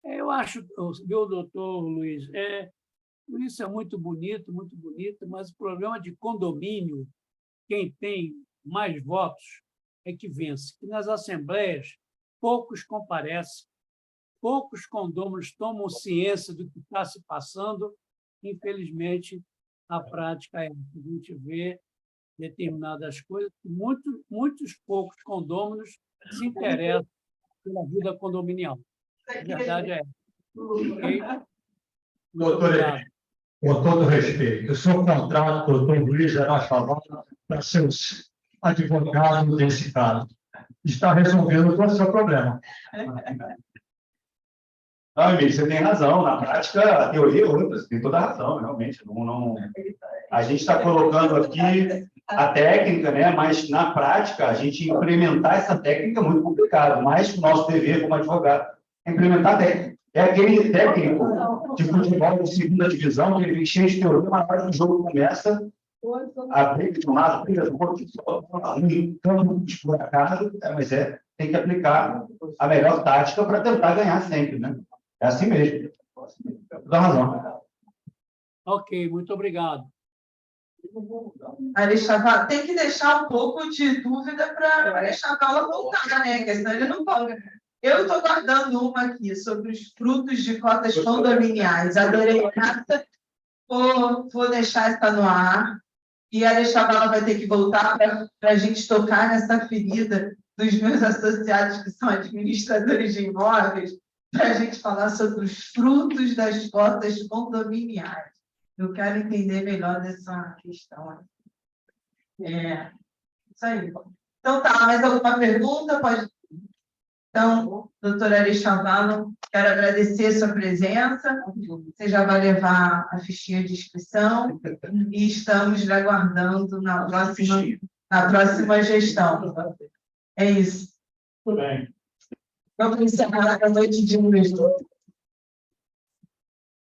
Eu acho, viu, doutor Luiz, isso é muito bonito, mas o problema de condomínio, quem tem mais votos é que vence. E nas assembleias, poucos comparecem, poucos condôminos tomam ciência do que está se passando. Infelizmente, a prática é essa. A gente vê determinadas coisas, muitos poucos condôminos se interessam pela vida condominial. A verdade é essa. Okay? Doutor, com todo respeito, o seu contrato, doutor Luiz Arachavala, para seus advogados desse caso, está resolvendo o seu problema. Não, Emílio, você tem razão. Na prática, a teoria é outra. Você tem toda a razão, realmente. A gente está colocando aqui a técnica, né? Mas, na prática, a gente implementar essa técnica é muito complicado. Mas o nosso dever, como advogado, é implementar a técnica. É aquele técnico de futebol de segunda divisão, que ele vem cheio de teoria, mas na hora que o jogo começa, a briga de um lado, a briga do outro, tanto por acaso, mas tem que aplicar a melhor tática para tentar ganhar sempre, né? É assim mesmo. Dá razão. Ok, muito obrigado. Arechavala, tem que deixar um pouco de dúvida para Arechavala voltar, né? Porque senão ele não pode. Eu estou guardando uma aqui sobre os frutos de cotas condominiais. Adorei essa. Vou deixar essa no ar. E a Arechavala vai ter que voltar para a gente tocar nessa ferida dos meus associados que são administradores de imóveis, para a gente falar sobre os frutos das cotas condominiais. Eu quero entender melhor dessa questão. Isso aí. Então, tá, mais alguma pergunta? Pode. Então, doutora Arechavala, quero agradecer a sua presença. Você já vai levar a fichinha de inscrição e estamos lhe aguardando na próxima gestão. É isso. Tudo bem. Vamos encerrar a noite de hoje.